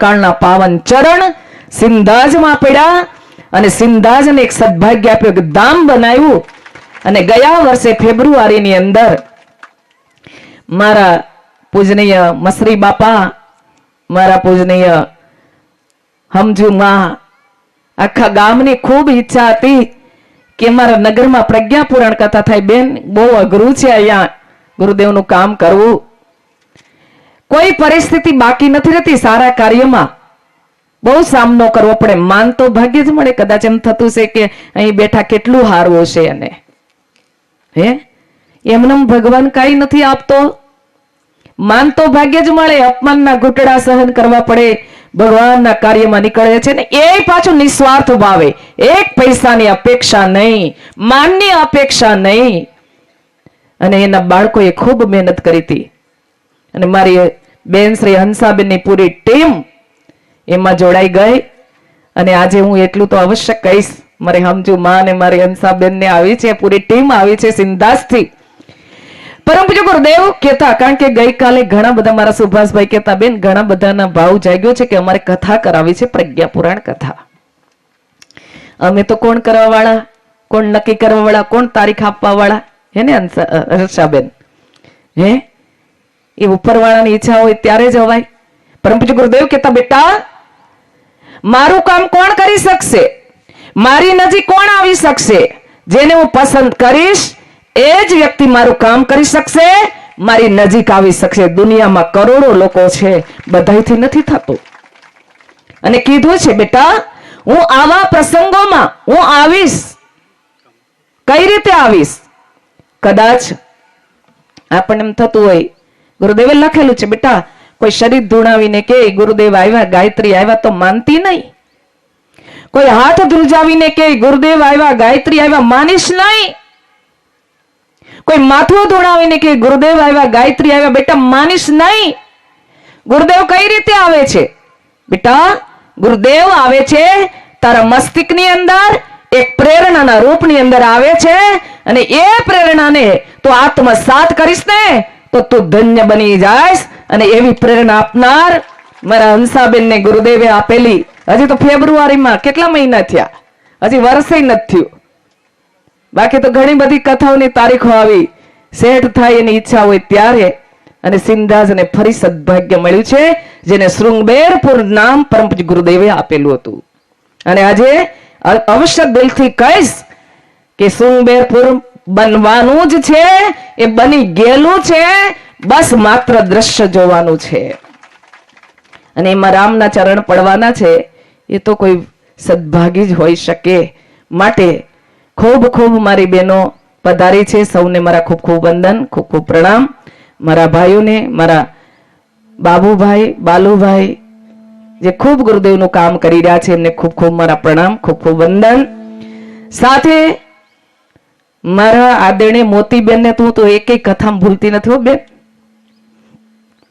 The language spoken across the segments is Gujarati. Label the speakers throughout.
Speaker 1: મહાકાળના પાવન ચરણ સિંધાજમાં પડ્યા અને સિંધાજને એક સદભાગ્ય આપ્યું, એક ધામ બનાવ્યું. અને ગયા વર્ષે ફેબ્રુઆરીની અંદર મારા પૂજનીય મસરી બાપા, મારા પૂજનીય હમજુ માં, આખા ગામની ખૂબ ઈચ્છા હતી કે મારા નગરમાં પ્રજ્ઞા પુરાણ કથા થાય. બેન, બહુ અઘરું છે અહીંયા ગુરુદેવનું કામ કરવું. કોઈ પરિસ્થિતિ બાકી નથી રહેતી. સારા કાર્યમાં બહુ સામનો કરવો પડે. માન તો ભાગ્ય જ મળે. કદાચ એમ થતું છે કે અહીં બેઠા કેટલું હારવું છે, અને હે એમને ભગવાન કઈ નથી આપતો. માન તો ભાગ્ય જ મળે. અપમાનના ઘૂંટડા સહન કરવા પડે. ભગવાનના કાર્યમાં નીકળે છે ને એ પાછું નિસ્વાર્થ ભાવે. એક પૈસાની અપેક્ષા નહીં, માનની અપેક્ષા નહીં. અને એના બાળકોએ ખૂબ મહેનત કરી હતી. અને મારી બેન શ્રી હંસાબેનની પૂરી ટીમ એમાં જોડાઈ ગઈ. અને આજે હું એટલું તો અવશ્ય કહીશ, મારે હમજુ માં અને મારી હંસાબેન ને આવી છે, પૂરી ટીમ આવી છે સિંધાસથી. પરમ પૂજ્ય ગુરુદેવ કહેતા, કારણ કે ગઈકાલે ઘણા બધા મારા સુભાષભાઈ કહેતા, બેન ઘણા બધાના ભાવ જાગ્યો છે કે અમારે કથા કરાવી છે, પ્રજ્ઞા પુરાણ કથા. અમે તો કોણ કરવા વાળા, કોણ નક્કી કરવા વાળા, કોણ તારીખ આપવા વાળા? હે ને હર્ષાબેન? હે એ ઉપરવાળાની ઈચ્છા હોય ત્યારે જ અવાય. પરમ પૂજ્ય ગુરુદેવ કહેતા, બેટા મારું કામ કોણ કરી શકશે? મારી નજીક કોણ આવી શકશે? જેને હું પસંદ કરીશ એ જ વ્યક્તિ મારું કામ કરી શકશે, મારી નજીક આવી શકશે. દુનિયામાં કરોડો લોકો છે, બધાયથી નથી થતું. અને કીધું છે, બેટા હું આવા પ્રસંગોમાં હું આવીશ. કઈ રીતે આવીશ? કદાચ આપણને એમ થતું હોય, ગુરુદેવે લખેલું છે બેટા, કોઈ શરીર ધૂણાવીને કે ગુરુદેવ આવ્યા, ગાયત્રી આવ્યા તો માનતી નહીં. કોઈ હાથ ધ્રુજાવીને કે ગુરુદેવ આવ્યા, ગાયત્રી આવ્યા, માનીશ નહીં. કોઈ માથું ધોણાવીને કે ગુરુદેવ આવ્યા, ગાયત્રી આવ્યા, બેટા માનીશ નહીં. ગુરુદેવ કઈ રીતે આવે છે? બેટા ગુરુદેવ આવે છે તારા મસ્તિષ્કની અંદર, એક પ્રેરણાના રૂપની અંદર આવે છે. અને એ પ્રેરણાને તો આત્મસાત કરીશ ને તો તું ધન્ય બની જાયસ. અને એવી પ્રેરણા આપનાર મારા હંસાબેન ને ગુરુદેવે આપેલી. હજી તો ફેબ્રુઆરીમાં કેટલા મહિના થયા, હજી વર્ષે નથી થયું. બાકી તો ઘણી બધી કથાઓની તારીખો આવી. સેટ થાય એની ઈચ્છા હોય ત્યારે. અને સિંધાજને ફરી સદભાગ્ય મળ્યું છે, જેને શૃંગબેરપુર નામ પરમ પૂજ્ય ગુરુદેવે આપેલું હતું. અને આજે અવશ્ય દિલથી કહીશ કે શૃંગબેરપુર બનવાનું જ છે, એ બની ગયેલું છે, બસ માત્ર દ્રશ્ય જોવાનું છે. અને એમાં રામના ચરણ પડવાના છે. એ તો કોઈ સદભાગી જ હોઈ શકે. માટે ખૂબ ખૂબ મારી બહેનો પધારી છે, સૌને મારા ખૂબ ખૂબ વંદન, ખૂબ ખૂબ પ્રણામ. મારા ભાઈઓને, મારા બાબુભાઈ, બાલુભાઈ જે ખૂબ ગુરુદેવનું કામ કરી રહ્યા છે, એમને ખૂબ ખૂબ મારા પ્રણામ, ખૂબ ખૂબ વંદન. સાથે મારા આદરણીય મોતીબેનને તું તો એક કથામાં ભૂલતી નથી હો બેન.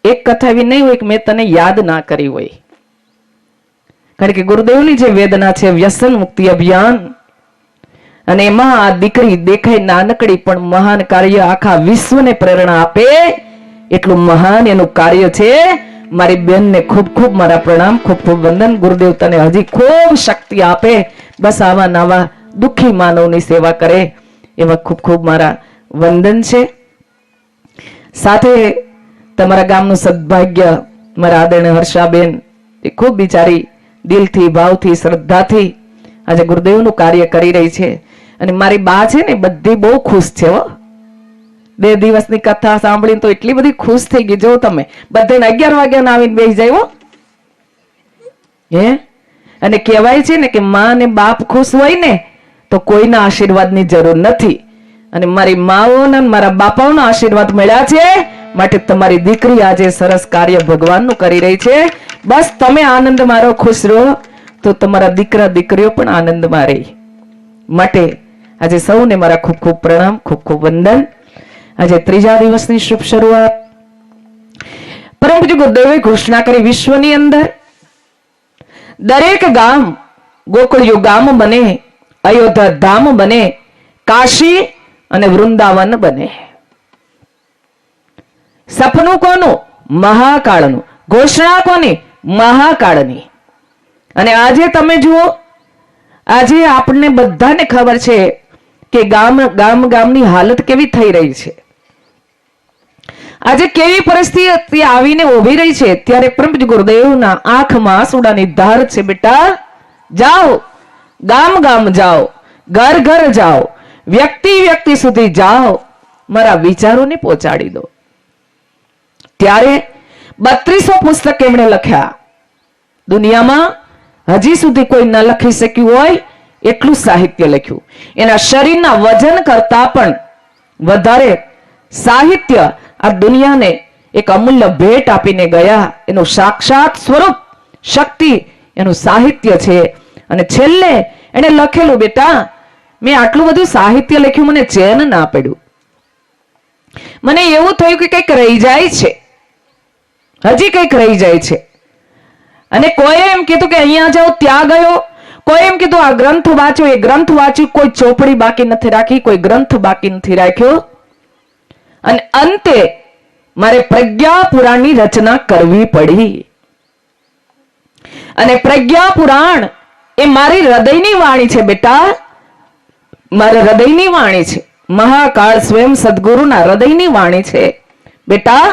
Speaker 1: એક કથા એવી નહીં હોય કે મેં તને યાદ ના કરી હોય. કારણ કે ગુરુદેવની જે વેદના છે, વ્યસન મુક્તિ અભિયાન, અને એમાં આ દીકરી દેખાય નાનકડી પણ મહાન કાર્ય આખા વિશ્વને પ્રેરણા આપે એટલું મહાન એનું કાર્ય છે. મારી બેનને ખૂબ ખૂબ મારા પ્રણામ, ખૂબ ખૂબ વંદન. ગુરુદેવ તને હજી ખૂબ શક્તિ આપે. બસ આવા નવા દુઃખી માનવની સેવા કરે એવા ખૂબ ખૂબ મારા વંદન છે. સાથે તમારા ગામનું સદભાગ્ય મારા આદરણીય હર્ષાબેન, એ ખૂબ બિચારી દિલથી, ભાવથી, શ્રદ્ધાથી આજે ગુરુદેવનું કાર્ય કરી રહી છે. અને મારી બા છે ને બધી બહુ ખુશ છે હો. 2 દિવસની કથા સાંભળીને તો એટલી બધી ખુશ થઈ ગઈ. જો તમે બધાને 11 વાગ્યાના આવીને બેસી જાય હો. હે અને કહેવાય છે ને કે માં ને બાપ ખુશ હોય ને તો કોઈના આશીર્વાદની જરૂર નથી. અને મારી માઓના, મારા બાપાઓના આશીર્વાદ મળ્યા છે. માટે તમારી દીકરી આજે સરસ કાર્ય ભગવાનનું કરી રહી છે. બસ તમે આનંદ મારો, ખુશ રહો, તો તમારા દીકરા દીકરીઓ પણ આનંદમાં રહે. માટે આજે સૌને મારા ખૂબ ખૂબ પ્રણામ, ખૂબ ખૂબ વંદન. આજે 3જા દિવસની શુભ શરૂઆત પરમ પૂજ્ય ગુરુદેવે ઘોષણા કરી, વિશ્વની અંદર દરેક ગામ ગોકળિયું ગામ બને, અયોધ્યા ધામ બને, કાશી અને વૃંદાવન બને. સપનું કોનું? મહાકાળનું. ઘોષણા કોની? મહાકાળની. અને આજે તમે જુઓ, આજે આપણને બધાને ખબર છે કે ગામની હાલત કેવી થઈ રહી છે. આજે કેવી પરિસ્થિતિ આવીને ઉભી રહી છે. ત્યારે પરમ ગુરુદેવના આંખમાં આંસુડાની ધાર છે. બેટા જાઓ, ગામ જાઓ, ઘર જાઓ, વ્યક્તિ સુધી જાઓ, મારા વિચારોને પહોંચાડી દો. ત્યારે 3200 પુસ્તક એમણે લખ્યા. દુનિયામાં હજી સુધી કોઈ ન લખી શક્યું હોય એટલું સાહિત્ય લખ્યું. એના શરીરના વજન કરતા પણ વધારે સાહિત્ય આ દુનિયાને એક અમૂલ્ય ભેટ આપીને ગયા. એનું સાક્ષાત સ્વરૂપ શક્તિ એનું સાહિત્ય છે. અને છેલ્લે એને લખેલું, બેટા મેં આટલું બધું સાહિત્ય લખ્યું, મને ચેન ના પડ્યું. મને એવું થયું કે કંઈક રહી જાય છે, હજી કંઈક રહી જાય છે. અને કોઈ એમ કીધું કે અહીંયા જાઓ, ત્યાં ગયો. કોઈ એમ કીધું આ ગ્રંથ વાંચો, એ ગ્રંથ વાંચ્યું. કોઈ ચોપડી બાકી નથી રાખી, કોઈ ગ્રંથ બાકી નથી રાખ્યો. અને અંતે મારે પ્રજ્ઞા પુરાણની રચના કરવી પડી. અને પ્રજ્ઞા પુરાણ એ મારી હૃદયની વાણી છે. બેટા મારા હૃદયની વાણી છે. મહાકાળ સ્વયં સદગુરુના હૃદયની વાણી છે. બેટા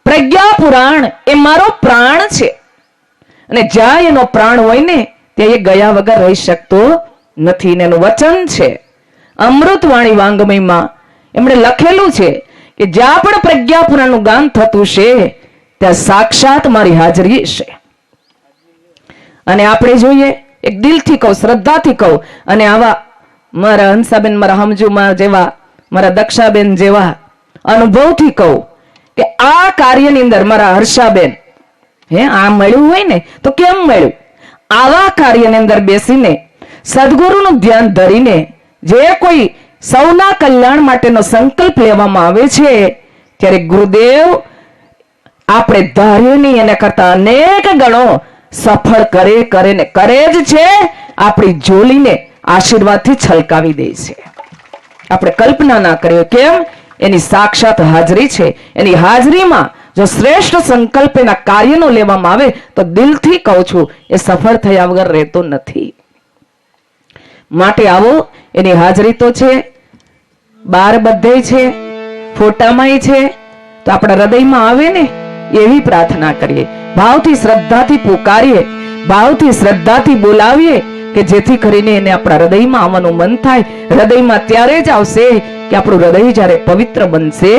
Speaker 1: પ્રજ્ઞા પુરાણ એ મારો પ્રાણ છે. અને જ્યાં એનો પ્રાણ હોય ને ત્યાં એ ગયા વગર રહી શકતો નથી. એનું વચન છે અમૃતવાણી વાંગમયમાં એમણે લખેલું છે કે જ્યાં પણ પ્રજ્ઞા પુરાણનું ગાન થતું છે ત્યાં સાક્ષાત મારી હાજરી છે. અને આપણે જોઈએ, એક દિલથી કહું, શ્રદ્ધાથી કહું, અને આવા મારા હંસાબેન, મારા હમજુમાં જેવા, મારા દક્ષાબેન જેવા અનુભવથી કહું કે આ કાર્યની અંદર મારા હર્ષાબેન આ મળ્યું હોય ને તો કેમ મળ્યું? આવા કાર્યની અંદર બેસીને સદગુરુનું ધ્યાન ધરીને જે કોઈ સૌના કલ્યાણ માટેનો સંકલ્પ લેવામાં આવે છે ત્યારે ગુરુદેવ આપણે ધારીએ નહીં એના કરતા અનેક ગણો સફળ કરે જ છે. આપણી જોલીને આશીર્વાદથી છલકાવી દે છે. આપણે કલ્પના ના કરીએ. કેમ? એની સાક્ષાત હાજરી છે. એની હાજરીમાં જો શ્રેષ્ઠ સંકલ્પ એના કાર્યનો લેવામાં આવે તો દિલથી કહું છું એ સફળ થયા વગર રહેતો નથી. માટે આવો, એની હાજરી તો છે, બાર બધે છે, ફોટામાં છે, તો આપણા હૃદયમાં આવે ને એવી પ્રાર્થના કરીએ. ભાવથી શ્રદ્ધાથી પુકારીએ, ભાવથી શ્રદ્ધાથી બોલાવીએ કે જેથી કરીને એને આપણા હૃદયમાં આવવાનું મન થાય. હૃદયમાં ત્યારે જ આવશે કે આપણું હૃદય જ્યારે પવિત્ર બનશે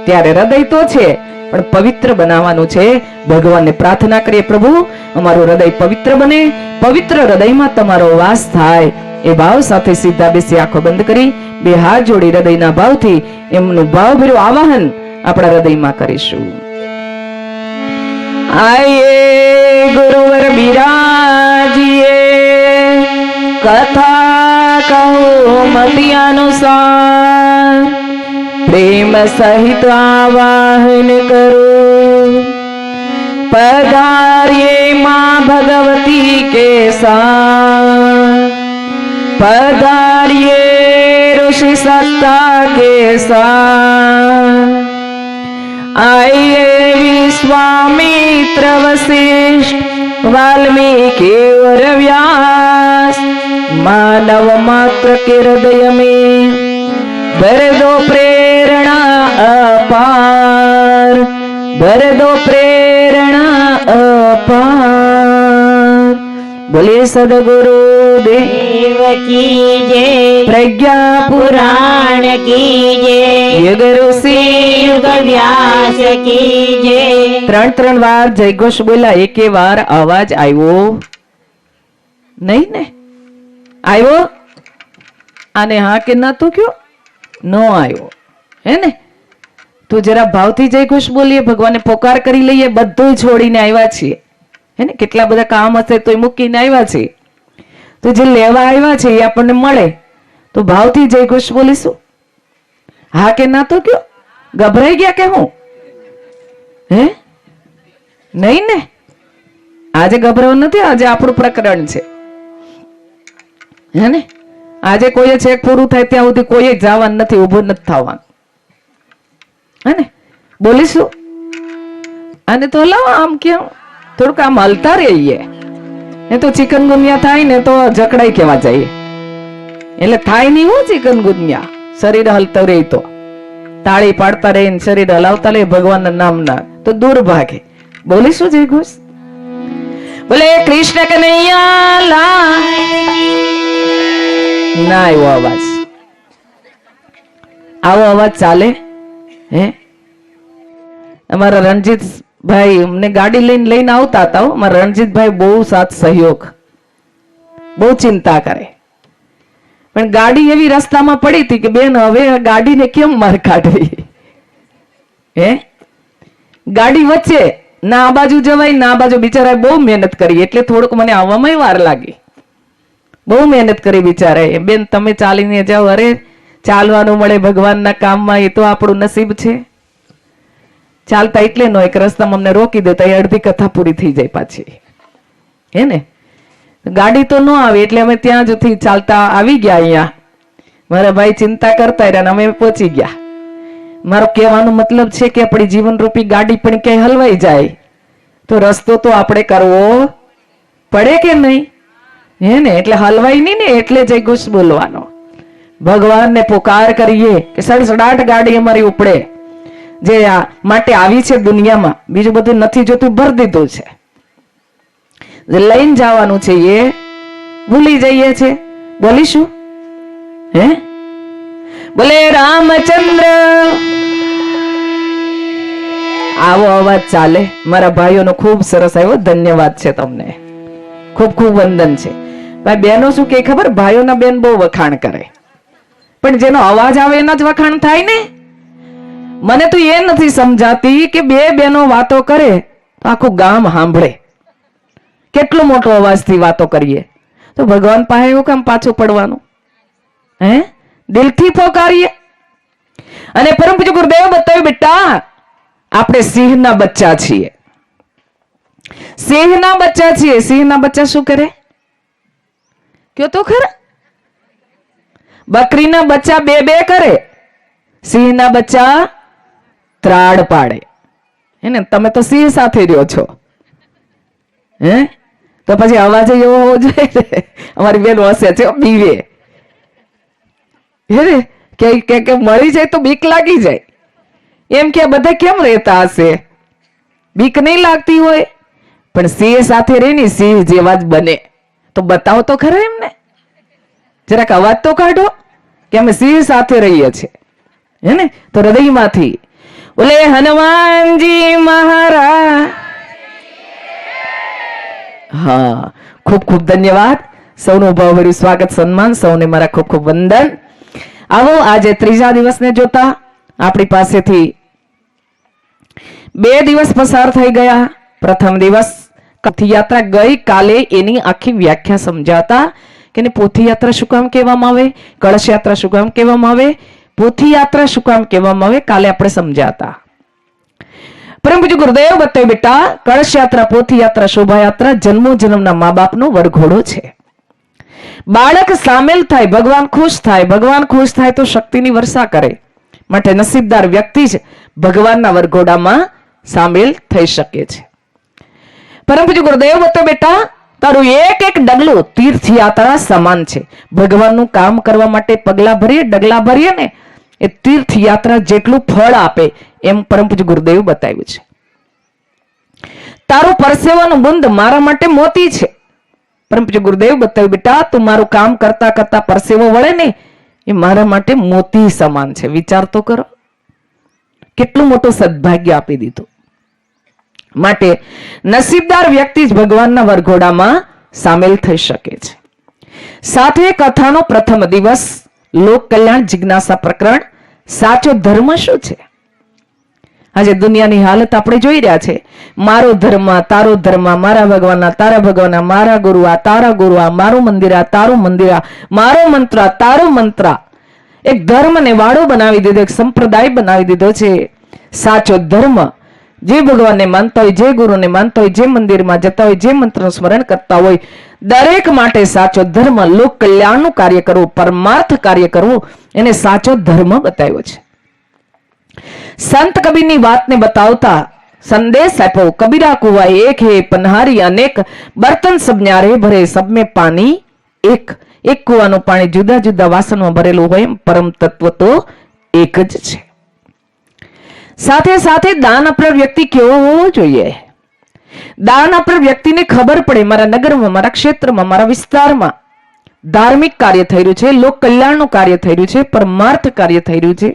Speaker 1: ત્યારે. હૃદય તો છે પણ પવિત્ર બનાવવાનું છે. ભગવાનને પ્રાર્થના કરીએ, પ્રભુ અમારું હૃદય પવિત્ર બને, પવિત્ર હૃદયમાં તમારો વાસ થાય. એ ભાવ સાથે સીધા બેસી આંખો બંધ કરી બે હાથ જોડી હૃદયના ભાવથી એમનું ભાવભર્યું આવાહન આપણા હૃદયમાં કરીશું. આયે ગુરુવર બિરાજીએ, કથા કહો મતિ અનુસાર, પ્રેમ સહિત આવાહન કરો. પધારીએ માં ભગવતી કે સાથ, પધારીએ ऋषि सत्ता के साथ. आइए विश्वामित्र वशिष्ठ वाल्मीकि और व्यास, मानव मात्र के हृदय में भर दो प्रेरणा अपार, भर दो प्रेरणा अपार. बोले सदगुरु देव की जय, प्रज्ञा पुराण की जय, युग ऋषि युग व्यास की जय. ત્રણ વાર જયઘોષ બોલા. એકે વાર અવાજ આવ્યો નહીં ને? આવ્યો? આને હા કે ના તો કયો? નો આવ્યો હે ને? તો જરા ભાવથી જયઘોષ બોલીએ, ભગવાનને પોકાર કરી લઈએ. બધું છોડીને આવ્યા છીએ હે ને? કેટલા બધા કામ હશે તો મૂકીને આવ્યા છે. તો જે લેવા આવ્યા છે એ આપણને મળે તો ભાવથી જયઘોષ બોલીશું. હા કે ના તો કયો? ગભરાઈ ગયા કે હું? હે નહીં ને? આજે ગભરાવું નથી. આજે આપણું પ્રકરણ છે હે ને? આજે કોઈ ચેક પૂરું થાય ત્યાં સુધી કોઈ જવાનું નથી, ઉભું નથી થવાનું હે ને? બોલીશું. અને તો હલાવો આમ કેમ તો થોડુંક આમ હલતા રહીએ. એ તો ચિકનગુનિયા થાય ને તો જકડાઈ કેવા જાય. એટલે થાય નહીં હું ચિકનગુનિયા. શરીર હલતું રહે તો તાળી પાડતા રહે, શરીર હલાવતા રહે ભગવાનના નામના, તો દૂર ભાગે. બોલીશું જય ઘોષ. બોલે કૃષ્ણ કનૈયા ના એવો અવાજ, આવો અવાજ ચાલે? હે, અમારા રણજીતભાઈ અમને ગાડી લઈને આવતા હતા. અમારા રણજીતભાઈ બહુ સાથ સહયોગ, બહુ ચિંતા કરે. પણ ગાડી એવી રસ્તામાં પડી હતી કે બેન હવે ગાડીને કેમ માર કાઢવી? હે, ગાડી વચ્ચે ના આ બાજુ જવાય ના આ બાજુ. બિચારા બહુ મહેનત કરી, એટલે થોડુંક મને આવવામાં વાર લાગી. બહુ મહેનત કરી બિચારાએ. બેન તમે ચાલીને જાઓ. અરે ચાલવાનું મળે ભગવાનના કામમાં, એ તો આપણું નસીબ છે. ચાલતા એટલે નો એક રસ્તામાં અમને રોકી દેતા, એ અડધી કથા પૂરી થઈ જાય પાછી. હે ને, ગાડી તો ન આવે એટલે અમે ત્યાં જથી ચાલતા આવી ગયા. અહીંયા મારા ભાઈ ચિંતા કરતા રહ્યા, અમે પહોંચી ગયા. મારો કહેવાનો મતલબ છે કે આપણી જીવન રૂપી ગાડી પણ ક્યાંય હલવાઈ જાય તો રસ્તો તો આપણે કરવો પડે કે નહીં? હે ને, એટલે હલવાઈ નહીં ને, એટલે જય ઘોષ બોલવાનો. ભગવાનને પુકાર કરીએ કે સડસડાટ ગાડી અમારી ઉપડે, જે આ માટે આવી છે દુનિયામાં. બીજું બધું નથી જોતું, ભરી દીધું છે. જે લઈને જવાનું છે એ ભૂલી જઈએ છે. બોલીશું હે, બોલે રામચંદ્ર. આવો અવાજ ચાલે. મારા ભાઈઓનો ખૂબ સરસ આવ્યો, ધન્યવાદ છે તમને, ખૂબ ખૂબ વંદન છે. ભાઈ બહેનો શું કે ખબર, ભાઈઓના બેન બહુ વખાણ કરે, પણ જેનો અવાજ આવે એના જ વખાણ થાય ને. મને તો એ નથી સમજાતી કે બે બહેનો વાતો કરે તો આખું ગામ સાંભળે. કેટલો મોટો અવાજથી વાતો કરીએ તો ભગવાન પાસે એવું કામ પાછું પડવાનું? હે, દિલથી પોકારીએ. અને પરમ પૂજ્ય ગુરુદેવ બતાવ્યું, બેટા આપણે સિંહના બચ્ચા છીએ. સિંહના બચ્ચા છીએ. સિંહના બચ્ચા શું કરે કયો તો ખરા? બકરીના બચ્ચા બે બે કરે, સિંહના બચ્ચા ત્રાડ પાડે. હે ને, તમે તો સિંહ સાથે રહ્યો છો. હે, તો પછી અવાજ એવો હોવો જોઈએ. અમારી બેન હશે છે, બીવે. હે ને, કે મળી જાય તો બીક લાગી જાય. એમ કે બધા કેમ રહેતા હશે? બીક નહીં લાગતી હોય, પણ સિંહ સાથે રહીને સિંહ જેવા જ બને. તો બતાવો તો ખરા એમને, જરાક અવાજ તો કાઢો કે અમે સિંહ સાથે રહીએ છીએ. હે ને, તો હૃદયમાંથી બોલે હનુમાનજી મહારાજ. હા, ખૂબ ખૂબ ધન્યવાદ. સૌનું ભાવભર્યું સ્વાગત સન્માન, સૌને મારા ખૂબ ખૂબ વંદન. આવો આજે ત્રીજા દિવસને જોતા આપણી પાસેથી 2 દિવસ પસાર થઈ ગયા. પ્રથમ દિવસ પોથીયાત્રા ગઈ કાલે, એની આખી વ્યાખ્યા સમજાતા કે પોથીયાત્રા શું કામ કહેવામાં આવે, કળશ યાત્રા શું કામ કહેવામાં આવે, પોથીયાત્રા શું કામ કહેવામાં આવે, કાલે આપણે સમજાતા. પરમ પૂજ્ય ગુરુદેવ બતાવ્યું, બેટા કળશ યાત્રા, પોથીયાત્રા, શોભાયાત્રા જન્મો જન્મના મા બાપનો વરઘોડો છે. બાળક સામેલ થાય, ભગવાન ખુશ થાય. ભગવાન ખુશ થાય તો શક્તિની વર્ષા કરે. માટે નસીબદાર વ્યક્તિ જ ભગવાનના વરઘોડામાં સામેલ થઈ શકે છે. પરમ પૂજ્ય ગુરુદેવ બતાવ્યું, બેટા તારું એક એક ડગલું તીર્થયાત્રા સમાન છે. ભગવાનનું કામ કરવા માટે પગલા ભરીએ, ડગલા ભરીએ ને, એ તીર્થયાત્રા જેટલું ફળ આપે એમ પરમ પૂજ્ય ગુરુદેવ બતાવ્યું છે. તારું પરસેવાનું બુંદ મારા માટે મોતી છે. પરમ પૂજ્ય ગુરુદેવ બતાવ્યું, બેટા તું મારું કામ કરતા કરતા પરસેવો વળે ને, એ મારા માટે મોતી સમાન છે. વિચાર તો કરો, કેટલું મોટું સદભાગ્ય આપી દીધું. માટે નસીબદાર વ્યક્તિ જ ભગવાનના વરઘોડામાં સામેલ થઈ શકે છે. સાથે કથાનો પ્રથમ દિવસ લોક કલ્યાણ જિજ્ઞાસા પ્રકરણ, સાચો ધર્મ શું છે? આજે દુનિયાની હાલત આપણે જોઈ રહ્યા છે. મારો ધર્મ, તારો ધર્મ, મારા ભગવાન, તારા ભગવાન, મારા ગુરુ, આ તારા ગુરુ, આ મારું મંદિર, આ તારું મંદિર, મારો મંત્ર, તારો મંત્ર. એક ધર્મને વાળો બનાવી દીધો, એક સંપ્રદાય બનાવી દીધો છે. સાચો ધર્મ જે ભગવાનને માનતા હોય, જે ગુરુને માનતા હોય, જે મંદિરમાં જતા હોય, જે મંત્રનું સ્મરણ કરતા હોય, દરેક માટે સાચો ધર્મ, લોક કલ્યાણનું કાર્ય કરવું, પરમાર્થ કાર્ય કરવું, એને સાચો ધર્મ બતાવ્યો છે. સંત કબીરની વાતને બતાવતા संदेश आप्यो, कबीरा कुआ एक है पन्हारी अनेक, बर्तन सब न्यारे भरे सब में पानी एक। एक कुआનું પાણી જુદા જુદા વાસણમાં ભરેલું હોય, પરમ તત્વ તો એક જ છે. સાથે સાથે દાન આપનાર વ્યક્તિ કેવો હોવો જોઈએ? દાન આપનાર વ્યક્તિને ખબર પડે મારા નગરમાં, મારા ક્ષેત્રમાં, મારા વિસ્તારમાં ધાર્મિક કાર્ય થઈ રહ્યું છે, લોક કલ્યાણનું કાર્ય થઈ રહ્યું છે, પરમાર્થ કાર્ય થઈ રહ્યું છે.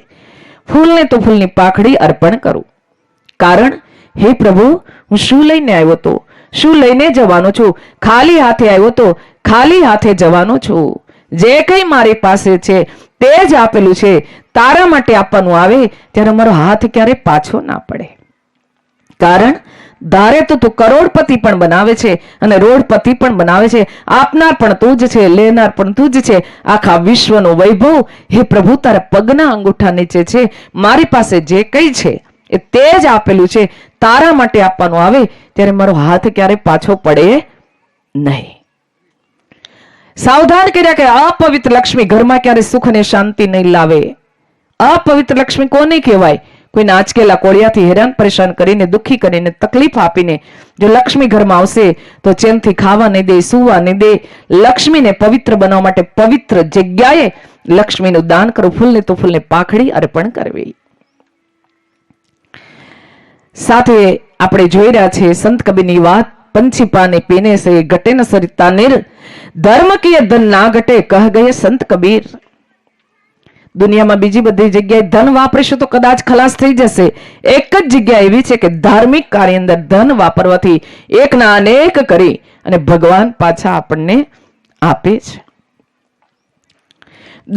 Speaker 1: ફૂલને તો ફૂલની પાખડી અર્પણ કરું. કારણ હે પ્રભુ, હું શું લઈને આવ્યો તો, શું લઈને જવાનો છું? ખાલી હાથે આવ્યો તો ખાલી હાથે જવાનો છું. જે કંઈ મારી પાસે છે તે જ આપેલું છે. તારા માટે આપવાનું આવે ત્યારે મારો હાથ ક્યારે પાછો ના પડે. કારણ ધારે તો તું કરોડપતિ પણ બનાવે છે અને રોડપતિ પણ બનાવે છે. આપનાર પણ તું જ છે, લેનાર પણ તું જ છે. આખા વિશ્વનો વૈભવ હે પ્રભુ તારા પગના અંગૂઠા નીચે છે. મારી પાસે જે કંઈ છે એ તે જ આપેલું છે. તારા માટે આપવાનું આવે ત્યારે મારો હાથ ક્યારે પાછો પડે નહીં. સાવધાન કર્યા કે અપવિત્ર લક્ષ્મી ઘરમાં ક્યારે સુખ અને શાંતિ નહીં લાવે. અપવિત્ર લક્ષ્મી કોને કહેવાય? કોઈને આંચકેલા કોળિયાથી હેરાન પરેશાન કરીને, દુઃખી કરીને, તકલીફ આપીને જો લક્ષ્મી ઘરમાં આવશે તો ચેનથી ખાવા નહીં દે, સુવા નહીં દે. લક્ષ્મીને પવિત્ર બનાવવા માટે પવિત્ર જગ્યાએ લક્ષ્મીનું દાન કરવું. ફૂલને તો ફૂલને પાખડી અર્પણ કરવી. સાથે આપણે જોઈ રહ્યા છે સંત કબીરની વાત, पंछी पानी पीने से घटे न सरिता निर, धर्म की धन ना घटे कह गए संत कबीर. દુનિયામાં બીજી બધી જગ્યાએ ધન વાપરીશું તો કદાચ ખલાસ થઈ જશે. એક જ જગ્યા એવી છે કે ધાર્મિક કાર્ય અંદર ધન વાપરવાથી એકના અનેક કરી અને ભગવાન પાછા આપણને આપે છે.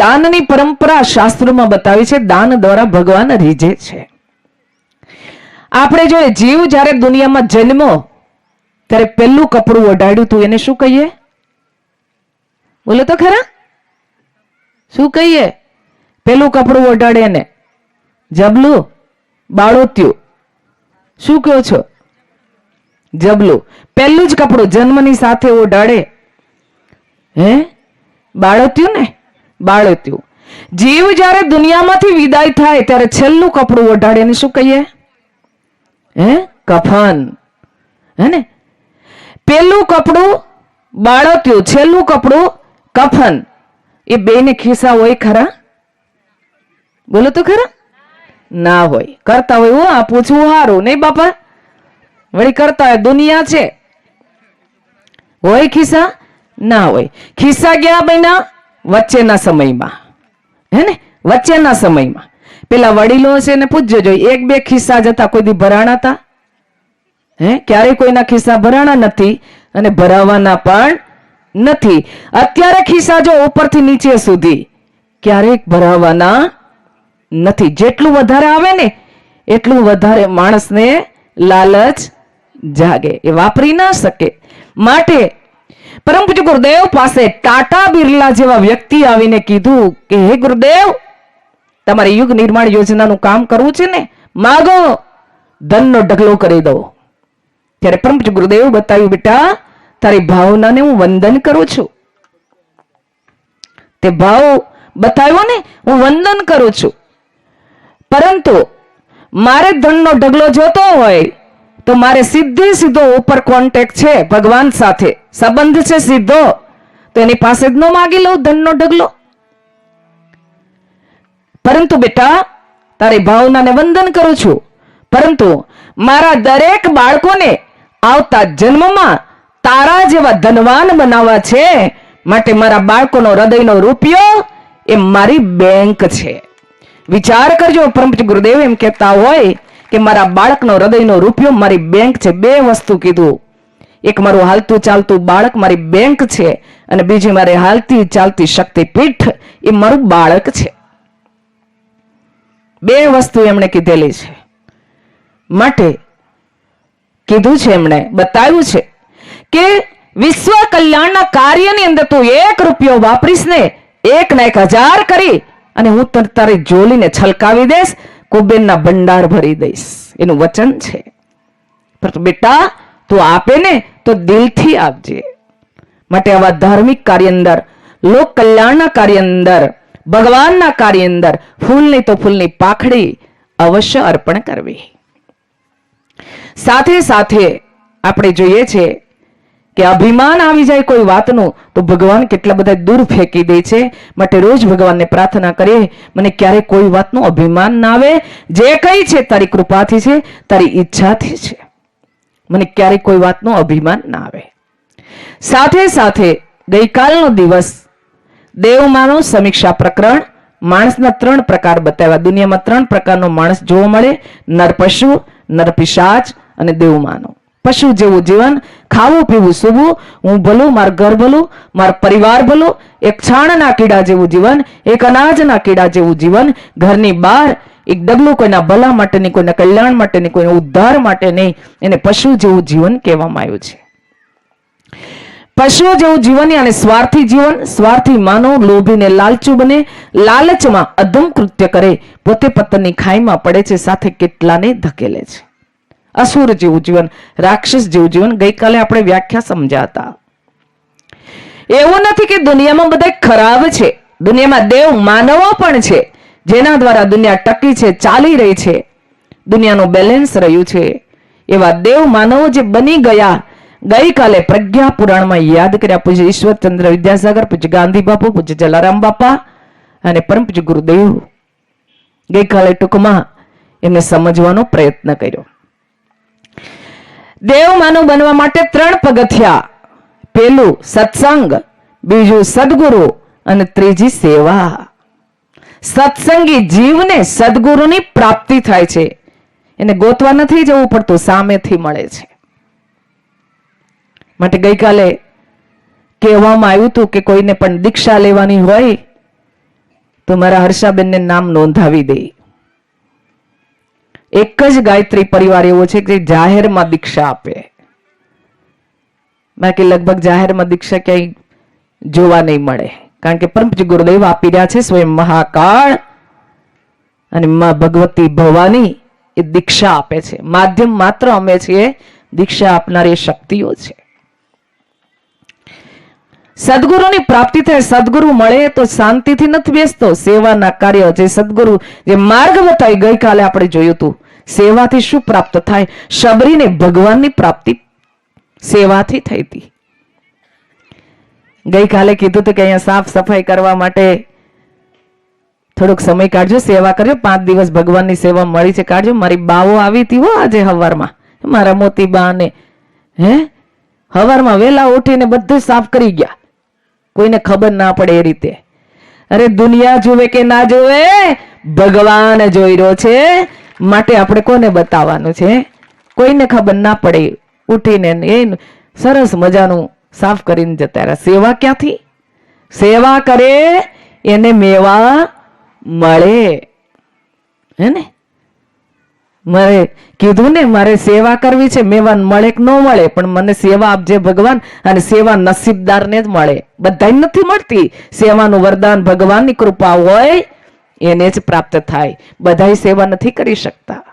Speaker 1: દાનની પરંપરા શાસ્ત્રોમાં બતાવી છે. દાન દ્વારા ભગવાન રીઝે છે. આપણે જોઈએ જીવ જ્યારે દુનિયામાં જન્મો ત્યારે પહેલું કપડું ઓઢાડ્યું હતું એને શું કહીએ? બોલો તો ખરા, શું કહીએ? પેલું કપડું ઓઢાડે ને જબલું, બાળોત્યું. શું કહો છો? જબલું. પહેલું જ કપડું જન્મની સાથે ઓઢાડે હે બાળોત્યું ને, બાળોત્યું. જીવ જ્યારે દુનિયામાંથી વિદાય થાય ત્યારે છેલ્લું કપડું ઓઢાડે ને શું કહીએ? હે કફન. હે ને, પેલું કપડું બાળોત્યું, છેલ્લું કપડું કફન. એ બેને ખિસ્સા હોય ખરા? બોલો તો ખરા, ના હોય. કરતા હોય હું આ પૂછવું સારું નહીં બાપા, વળી કરતા હોય. દુનિયા છે, હોય ખિસ્સા? ના હોય. ખિસ્સા ગયા બન્યા વચ્ચેના સમયમાં, હે ને, વચ્ચેના સમયમાં. પેલા વડીલો છે ને પૂછજો જોઈએ, એક બે ખિસ્સા જતા કોઈ દી ભરાણા હતા? હે, ક્યારેય કોઈના ખિસ્સા ભરાણા નથી અને ભરાવાના પણ નથી. અત્યારે ખિસ્સા જો ઉપરથી નીચે સુધી ક્યારેક ભરાવાના નથી. જેટલું વધારે આવે ને એટલું વધારે માણસને લાલચ જાગે, એ વાપરી ના શકે. માટે પરમ પૂજ્ય ગુરુદેવ પાસે ટાટા બિરલા જેવા વ્યક્તિ આવીને કીધું કે હે ગુરુદેવ, તમારે યુગ નિર્માણ યોજનાનું કામ કરવું છે ને, માગો ધનનો ઢગલો કરી દો. ત્યારે પરમ પૂજ્ય ગુરુદેવ બતાવ્યું, બેટા તારી ભાવનાને હું વંદન કરું છું. તે ભાવ બતાવ્યો ને, હું વંદન કરું છું. પરંતુ મારે ધનનો ઢગલો જોતો હોય તો મારે સીધે સીધો ઉપર કોન્ટેક્ટ છે ભગવાન સાથે, સંબંધ છે સીધો, તો એની પાસે જ ન માગી લઉં ધનનો ઢગલો. પરંતુ બેટા તારી ભાવનાને વંદન કરું છું, પરંતુ મારા દરેક બાળકોને આવતા જન્મમાં તારા જેવા ધનવાન બનાવવા છે. માટે મારા બાળકોનો હૃદયનો રૂપિયો એ મારી બેંક છે. વિચાર કરજો, પરમ પૂજ્ય ગુરુદેવ એમ કહેતા હોય કે મારા બાળકનો હૃદયનો રૂપિયો મારી બેંક છે. બે વસ્તુ કીધું, એક મારું હાલતું ચાલતું બાળક મારી બેંક છે અને બીજી મારી હાલતી ચાલતી શક્તિપીઠ એ મારું બાળક છે. બે વસ્તુ એમણે કીધેલી છે. માટે કીધું છે, એમણે બતાવ્યું છે કે વિશ્વ કલ્યાણના કાર્યની અંદર તું 1 રૂપિયો વાપરીશ ને 1 ને 1000 કરી અને હું તારી જોલીને છલકાવી દઈશ, કુબેરના ભંડાર ભરી દઈશ. એનું વચન છે. પરંતુ બેટા તું આપે ને તો દિલથી આપજે. માટે આવા ધાર્મિક કાર્ય અંદર, લોક કલ્યાણના કાર્ય અંદર, ભગવાનના કાર્ય અંદર ફૂલની તો ફૂલની પાખડી અવશ્ય અર્પણ કરવી. સાથે સાથે આપણે જોઈએ છે કે અભિમાન આવી જાય કોઈ વાતનું તો ભગવાન કેટલા બધા દૂર ફેંકી દે છે. માટે રોજ ભગવાનને પ્રાર્થના કરીએ, મને ક્યારે કોઈ વાતનું અભિમાન ના આવે. જે કઈ છે તારી કૃપાથી છે, તારી ઈચ્છાથી છે. મને ક્યારે કોઈ વાતનું અભિમાન ના આવે. સાથે સાથે ગઈકાલનો દિવસ દેવમાનો સમીક્ષા પ્રકરણ, માણસના 3 પ્રકાર બતાવ્યા. દુનિયામાં 3 પ્રકારનો માણસ જોવા મળે: નર પશુ, નર પિશાચ અને દેવમાનો. પશુ જેવું જીવન, ખાવું પીવું સૂવું, હું ભલું, મારું ઘર ભલું, મારો પરિવાર ભલું. એક છાણના કીડા જેવું જીવન, એક અનાજના કીડા જેવું જીવન. ઘરની બહાર એક ડગલું કોઈના ભલા માટે નહીં, કોઈના કલ્યાણ માટે નહીં, કોઈના ઉદ્ધાર માટે નહીં. એને પશુ જેવું જીવન કહેવામાં આવ્યું છે. પશુઓ જેવું જીવન અને સ્વાર્થી જીવન. સ્વાર્થી માનો લોભીને લાલચુ બને, લાલચમાં અધમ કૃત્ય કરે, પોતે પતનની ખાઈમાં પડે છે, સાથે કેટલાને ધકેલે છે. અસુર જેવું જીવન, રાક્ષસ જેવું જીવન. ગઈકાલે આપણે વ્યાખ્યા સમજ્યા હતા. એવું નથી કે દુનિયામાં બધા ખરાબ છે. દુનિયામાં દેવ માનવો પણ છે, જેના દ્વારા દુનિયા ટકી છે, ચાલી રહી છે, દુનિયાનું બેલેન્સ રહ્યું છે. એવા દેવ માનવો જે બની ગયા, ગઈકાલે પ્રજ્ઞા પુરાણમાં યાદ કર્યા. પૂજ્ય ઈશ્વરચંદ્ર વિદ્યાસાગર, પૂજ્ય ગાંધી બાપુ, પૂજ્ય જલારામ બાપા અને પરમ પૂજ્ય ગુરુદેવ. ગઈકાલે ટૂંકમાં એમને સમજવાનો પ્રયત્ન કર્યો. દેવમાનવ બનવા માટે 3 પગથિયા. પેલું સત્સંગ, બીજું સદગુરુ અને ત્રીજી સેવા. સત્સંગી જીવને સદગુરુની પ્રાપ્તિ થાય છે. એને ગોતવા નથી જવું પડતું, સામેથી મળે છે. માટે ગઈકાલે કહેવામાં આવ્યું હતું કે કોઈને પણ દીક્ષા લેવાની હોય તો મારા હર્ષાબેનને નામ નોંધાવી દે. એક જ ગાયત્રી પરિવાર એવો છે કે જાહેરમાં દીક્ષા આપે, બાકી લગભગ જાહેરમાં દીક્ષા ક્યાંય જોવા નહીં મળે. કારણ કે પરમજી ગુરુદેવ આપી રહ્યા છે સ્વયં મહાકાળ અને માં ભગવતી ભવાની એ દીક્ષા આપે છે. માધ્યમ માત્ર અમે છીએ, દીક્ષા આપનારી શક્તિઓ છે. સદગુરુની પ્રાપ્તિ થાય. સદગુરુ મળે તો શાંતિથી નથી બેસતો. સેવાના કાર્ય જે સદગુરુ જે માર્ગ બતાવી, ગઈકાલે આપણે જોયું હતું. સેવાથી શું પ્રાપ્ત થાય? શબરીને ભગવાનની પ્રાપ્તિ સેવાથી થઈ હતી. ગઈકાલે કીધું હતું કે અહીંયા સાફ સફાઈ કરવા માટે થોડોક સમય કાઢજો, સેવા કરજો. 5 દિવસ ભગવાનની સેવા મળી છે, કાઢજો. મારી બાવો આવી હતી હો આજે હવારમાં, મારા મોતી બા ને હવારમાં વેલા ઉઠીને બધું સાફ કરી ગયા, કોઈને ખબર ના પડે એ રીતે. અરે દુનિયા જુએ કે ના જુએ, ભગવાન જોઈ રહ્યો છે. માટે આપણે કોને બતાવવાનું છે? કોઈને ખબર ના પડે. ઉઠીને એ સરસ મજાનું સાફ કરીને જતા રહ્યા. સેવા ક્યાંથી? સેવા કરે એને મેવા મળે. હે ને? મારે કીધું ને, મારે સેવા કરવી છે, મેવા મળે કે ન મળે, પણ મને સેવા આપજે ભગવાન. અને સેવા નસીબદારને જ મળે, બધાય નથી મળતી. સેવાનું વરદાન ભગવાનની કૃપા હોય એને જ પ્રાપ્ત થાય. બધાય સેવા નથી કરી શકતા.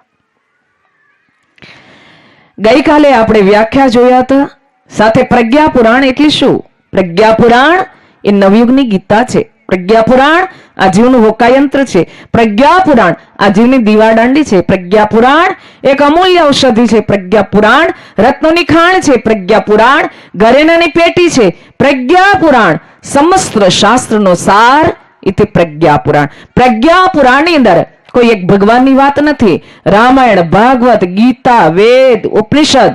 Speaker 1: ગઈકાલે આપણે વ્યાખ્યા જોયા હતા. સાથે પ્રજ્ઞા પુરાણ એટલે શું? પ્રજ્ઞા પુરાણ એ નવયુગની ગીતા છે. પ્રજ્ઞા પુરાણ આ જીવનું હોકાયંત્ર છે. પ્રજ્ઞા પુરાણ આ જીવની દીવાદાંડી છે. પ્રજ્ઞા પુરાણ એક અમૂલ્ય ઔષધિ છે. પ્રજ્ઞા પુરાણ રત્નોની ખાણ છે. પ્રજ્ઞા પુરાણ ઘરેણાની પેટી છે. પ્રજ્ઞા પુરાણ સમસ્ત શાસ્ત્રનો સાર એટલે પ્રજ્ઞા પુરાણ. પ્રજ્ઞા પુરાણની અંદર કોઈ એક ભગવાનની વાત નથી. રામાયણ, ભાગવત, ગીતા, વેદ, ઉપનિષદ,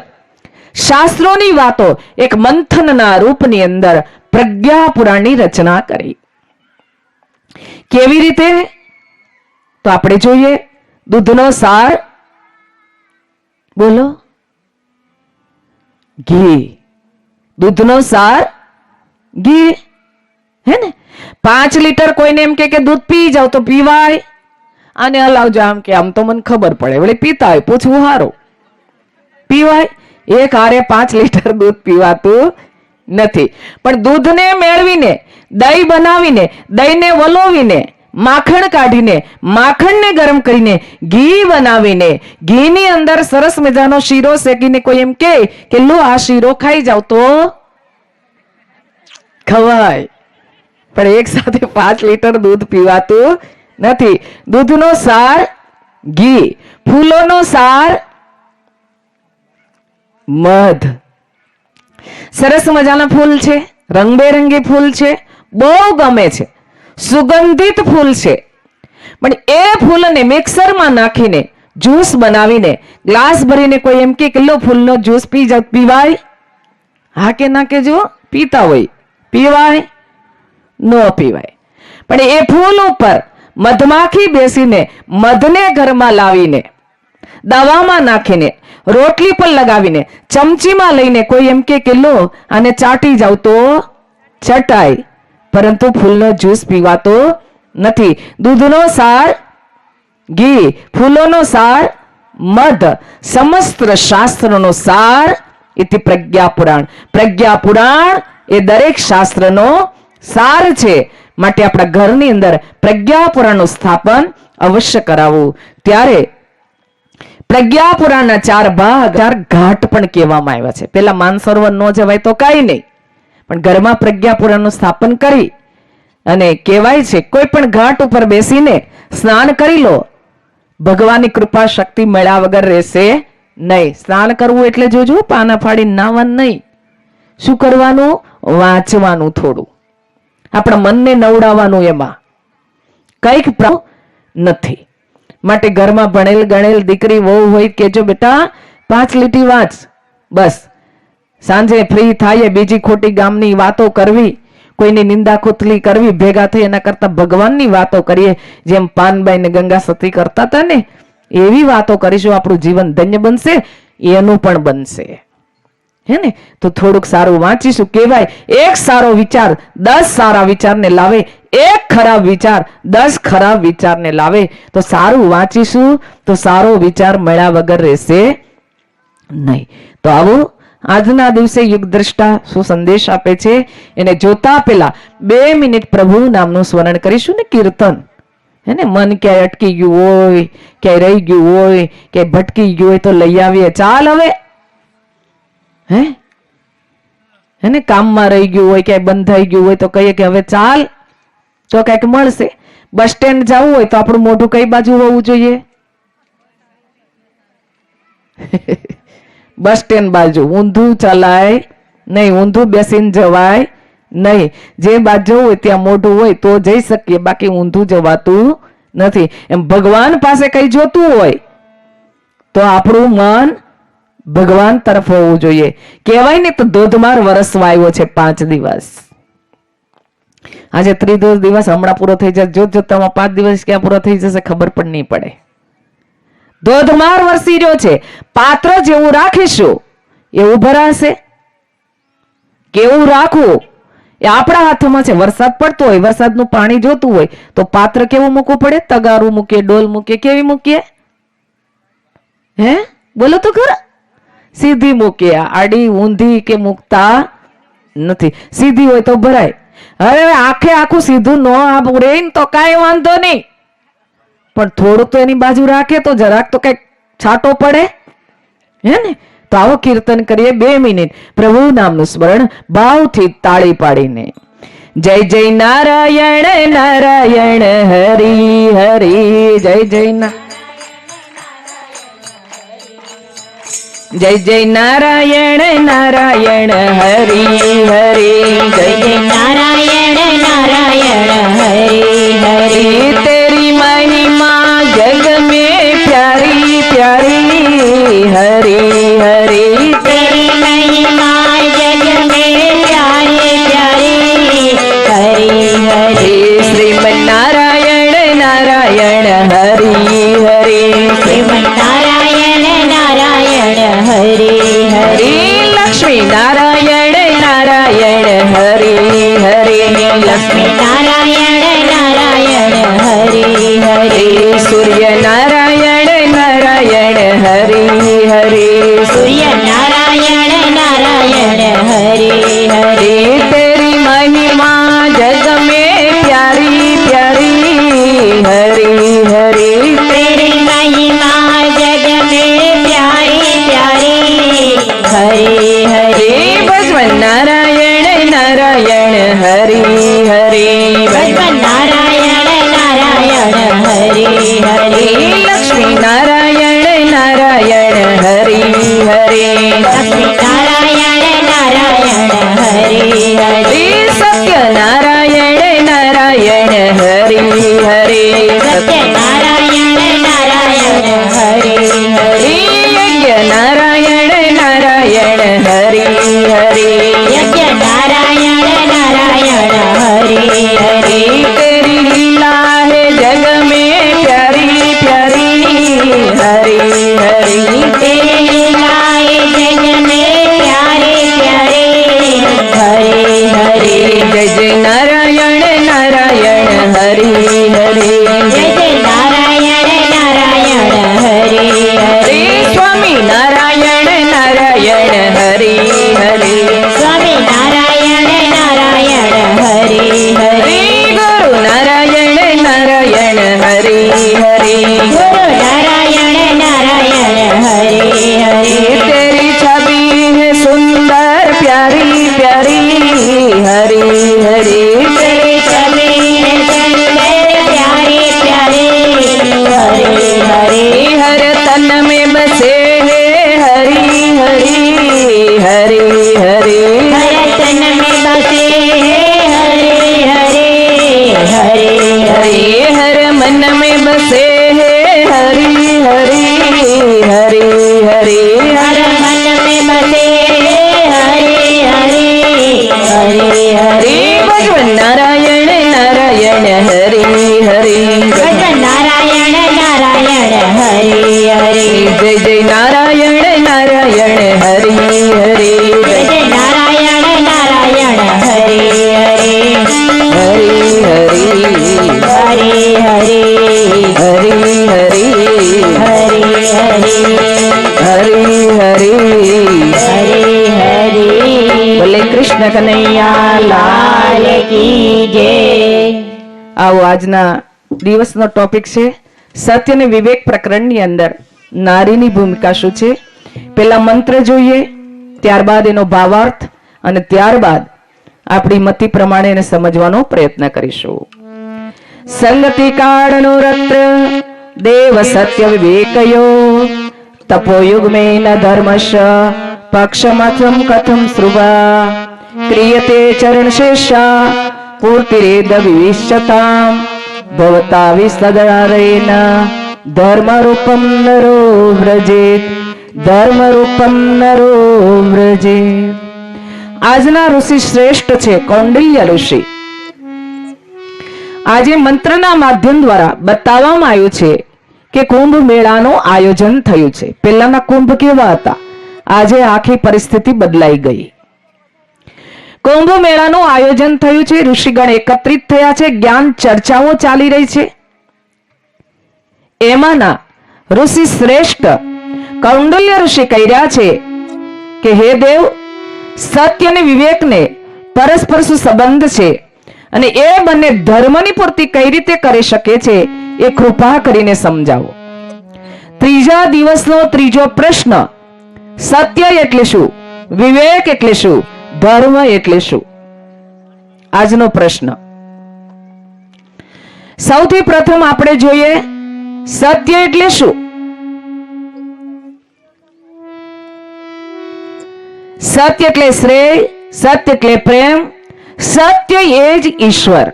Speaker 1: શાસ્ત્રોની વાતો એક મંથનના રૂપની અંદર પ્રજ્ઞા પુરાણની રચના કરી. કેવી રીતે? તો આપણે જોઈએ. દૂધનો સાર, બોલો, ઘી. દૂધનો સાર ઘી. હે ને? 5 લીટર કોઈને એમ કે દૂધ પી જાવ તો પીવાય. આને હલાવજો આમ કે આમ તો મને ખબર પડે, વળી પીતા હોય, પૂછવું હારું, પીવાય. એક હારે 5 લીટર દૂધ પીવાતું નથી. પણ દૂધને મેળવીને, દહીં બનાવીને, દહીંને વલોવીને, માખણ કાઢીને, માખણને ગરમ કરીને ઘી બનાવીને, ઘીની અંદર સરસ મજાનો શીરો શેકીને કોઈ એમ કે લો આ શીરો ખાઈ જાવ તો ખવાય. પણ એક સાથે 5 લીટર દૂધ પીવાતું નથી. દૂધનો સાર ઘી, ફૂલોનો સાર મધ. સરસ મજાના ફૂલ છે, રંગબેરંગી ફૂલ છે, બહુ ગમે છે, સુગંધિત ફૂલ છે. પણ એ ફૂલને મિક્સરમાં નાખીને જ્યુસ બનાવીને ગ્લાસ ભરીને કોઈ એમ કે કિલો ફૂલનો જ્યુસ પીવાય? હા કે ના કેજો? પીતા હોય, પીવાય? ન પીવાય. પણ એ ફૂલ ઉપર મધમાખી બેસીને મધને ઘરમાં લાવીને દવામાં નાખીને રોટલી પર લગાવીને ચમચીમાં લઈને કોઈ એમ કે કિલો અને ચાટી જાવ તો ચટાય, પરંતુ ફૂલનો જ્યુસ પીવાતો નથી. દૂધનો સાર ઘી, ફૂલોનો સાર મધ, સમસ્ત શાસ્ત્રનો સાર ઇતિ પ્રજ્ઞા પુરાણ. પ્રજ્ઞા પુરાણ એ દરેક શાસ્ત્રનો સાર છે. માટે આપણા ઘરની અંદર પ્રજ્ઞા પુરાણનું સ્થાપન અવશ્ય કરાવવું. ત્યારે પ્રજ્ઞા પુરાણના 4 ભાગ, 4 ઘાટ પણ કહેવામાં આવ્યા છે. પેલા માનસરોવર ન જવાય તો કઈ નહીં, પણ ઘરમાં પ્રજ્ઞા પુરાણનું સ્થાપન કરી અને કહેવાય છે કોઈ પણ ઘાટ ઉપર બેસીને સ્નાન કરી લો, ભગવાનની કૃપા શક્તિ મળ્યા વગર રહેશે નહીં. સ્નાન કરવું એટલે જોજો, પાના ફાડી નાવાનું નહીં. શું કરવાનું? વાંચવાનું થોડું, આપણા મનને નવડાવવાનું. એમાં કઈક નથી. માટે ઘરમાં ભણેલ ગણેલ દીકરી વહુ હોય કેજો બેટા 5 લીટી વાંચ, બસ. સાંજે ફ્રી થાય બીજી ખોટી ગામની વાતો કરવી, કોઈની નિંદા ખુતલી કરવી, ભેગા થઈ એના કરતા ભગવાનની વાતો કરીએ. જેમ પાનબાઈ ને ગંગા સતી કરતા હતા ને, એવી વાતો કરીશું, આપણું જીવન ધન્ય બનશે, એનું પણ બનશે. હે ને? તો થોડુંક સારું વાંચીશું. કહેવાય એક સારો વિચાર 10 સારા વિચારને લાવે, એક ખરાબ વિચાર 10 ખરાબ વિચારને લાવે. તો સારું વાંચીશું તો સારો વિચાર મળ્યા વગર રહેશે નહીં. તો આવો આજના દિવસે યુગ દ્રષ્ટા શું સંદેશ આપે છે એને જોતા પહેલા 2 મિનિટ પ્રભુ નામનું સ્મરણ કરીશું ને કીર્તન. હે ને? મન ક્યાંય અટકી ગયું હોય, ક્યાંય રહી ગયું હોય, ક્યાંય ભટકી ગયું હોય તો લઈ આવીએ. ચાલ હવે. હે ને? કામમાં રહી ગયું હોય, ક્યાંય બંધાઈ ગયું હોય તો કહીએ કે હવે ચાલ, તો કઈક મળશે. બસ સ્ટેન્ડ જવું હોય તો આપણું મોઢું કઈ બાજુ હોવું જોઈએ? બસ સ્ટેન્ડ બાજુ. ઊંધું ચલાય નહીં, ઊંધું બેસીને જવાય નહીં. જે બાજુ હોય ત્યાં મોઢું હોય તો જઈ શકીએ, બાકી ઊંધું જવાતું નથી. એમ ભગવાન પાસે કઈ જોતું હોય તો આપણું મન ભગવાન તરફ હોવું જોઈએ. કહેવાય ને તો ધોધમાર વરસવા આવ્યો છે 5 દિવસ. આજે ત્રીજો દિવસ હમણાં પૂરો થઈ જશે. જોત જોતામાં 5 દિવસ ક્યાં પૂરો થઈ જશે ખબર પણ નહીં પડે. ધોધમાર વરસી રહ્યો છે. પાત્ર જેવું રાખીશું એવું ભરાશે. કેવું રાખવું એ આપણા હાથમાં છે. વરસાદ પડતો હોય, વરસાદનું પાણી જોતું હોય તો પાત્ર કેવું મૂકવું પડે? તગારું મૂકીએ, ડોલ મૂકીએ, કેવી મૂકીએ? હે? બોલો તો ખરા. સીધી મૂકીએ, આડી ઊંધી કે મૂકતા નથી. સીધી હોય તો ભરાય. હવે આખે આખું સીધું ન આપવું તો કાંઈ વાંધો નહીં, પણ થોડું તો એની બાજુ રાખે તો જરાક તો કઈક છાંટો પડે. હે ને? તો આવો કીર્તન કરીએ 2 મિનિટ પ્રભુ નામનું સ્મરણ ભાવથી તાળી પાડીને. જય જય નારાયણ નારાયણ હરી હરી, જય જય જય જય નારાયણ નારાયણ હરી હરી, જય જય નારાયણ નારાયણ હરી હરી. તેરી મહિમા જગ में प्यारी प्यारी हरी हरी, तेरी महिमा जग में प्यारी प्यारी हरी हरी. श्रीमन नारायण नारायण हरी हरी, श्रीमन नारायण नारायण हरी हरी. लक्ष्मी नारायण नारायण हरी हरी, लक्ष्मी नारायण नारायण हरी हरी. सूर्य नारायण नारायण हरी हरी, सूर्य नारायण नारायण हरी हरी. तेरी महिमा जग में प्यारी प्यारी हरी हरी, तेरी महिमा जग में प्यारी प्यारी हरी हरी. भजन नारायण नारायण हरी हरी, भजन नारायण नारायण हरी हरी. लक्ष्मी नारायण नारायण हरी हरी, लक्ष्मी बसे है हरि हरि हरि हरि
Speaker 2: हर मन में बसे हरि हरि हरि हरि
Speaker 1: भगवान नारायण नारायण हरि हरि
Speaker 2: भगवान नारायण नारायण हरि हरि
Speaker 1: जय जय नारायण नारायण हरि हरि
Speaker 2: जय जय नारायण नारायण हरि हरि
Speaker 1: हरि हरि
Speaker 2: हरि हरि
Speaker 1: हरि हरि
Speaker 2: हरि हरि
Speaker 1: हरि हरि
Speaker 2: हरि हरि
Speaker 1: बोले कृष्ण कन्हैया
Speaker 2: लाल की जय
Speaker 1: આવો આજના દિવસનો ટોપિક છે સત્ય અને વિવેક પ્રકરણની અંદર નારીની ભૂમિકા શું છે. પેલા મંત્ર જોઈએ, ત્યારબાદ એનો ભાવાર્થ અને ત્યારબાદ આપણી મતિ પ્રમાણે એને સમજવાનો પ્રયત્ન કરીશું. સંગતિ કાળનો રત્ર દેવ સત્ય વિવેકયો તપોયુગ મેન ધર્મશ પક્ષમથમ કથમ શ્રુવા ક્રિયતે ચરણ શેષા પૂર્તિરેદ વિવિષ્યતામ ભવતા વિસદરેન ધર્મરૂપમ નરો વ્રજેત ધર્મરૂપમ નરો વ્રજેત. આજના ઋષિ શ્રેષ્ઠ છે કૌંડિલ્ય ઋષિ. આજે મંત્રના માધ્યમ દ્વારા બતાવવામાં આવ્યું છે કે કુંભ મેળાનું આયોજન થયું છે. પહેલાના કુંભ કેવા હતા, આજે આખી પરિસ્થિતિ બદલાઈ ગઈ. કુંભ મેળાનું આયોજન થયું છે, ઋષિગણ એકત્રિત થયા છે, જ્ઞાન ચર્ચાઓ ચાલી રહી છે. એમાંના ઋષિ શ્રેષ્ઠ કૌંડિલ્ય ઋષિ કહી રહ્યા છે કે હે દેવ, સત્ય અને વિવેકને પરસ્પર શું સંબંધ છે અને એ બંને ધર્મની પૂર્તિ કઈ રીતે કરી શકે છે એ કૃપા કરીને સમજાવો. ત્રીજા દિવસનો ત્રીજો પ્રશ્ન, સત્ય એટલે શું, વિવેક એટલે શું, ધર્મ એટલે શું? આજનો પ્રશ્ન. સૌથી પ્રથમ આપણે જોઈએ સત્ય એટલે શું. સત્ય એટલે શ્રેય, સત્ય એટલે પ્રેમ, સત્ય એ જ ઈશ્વર.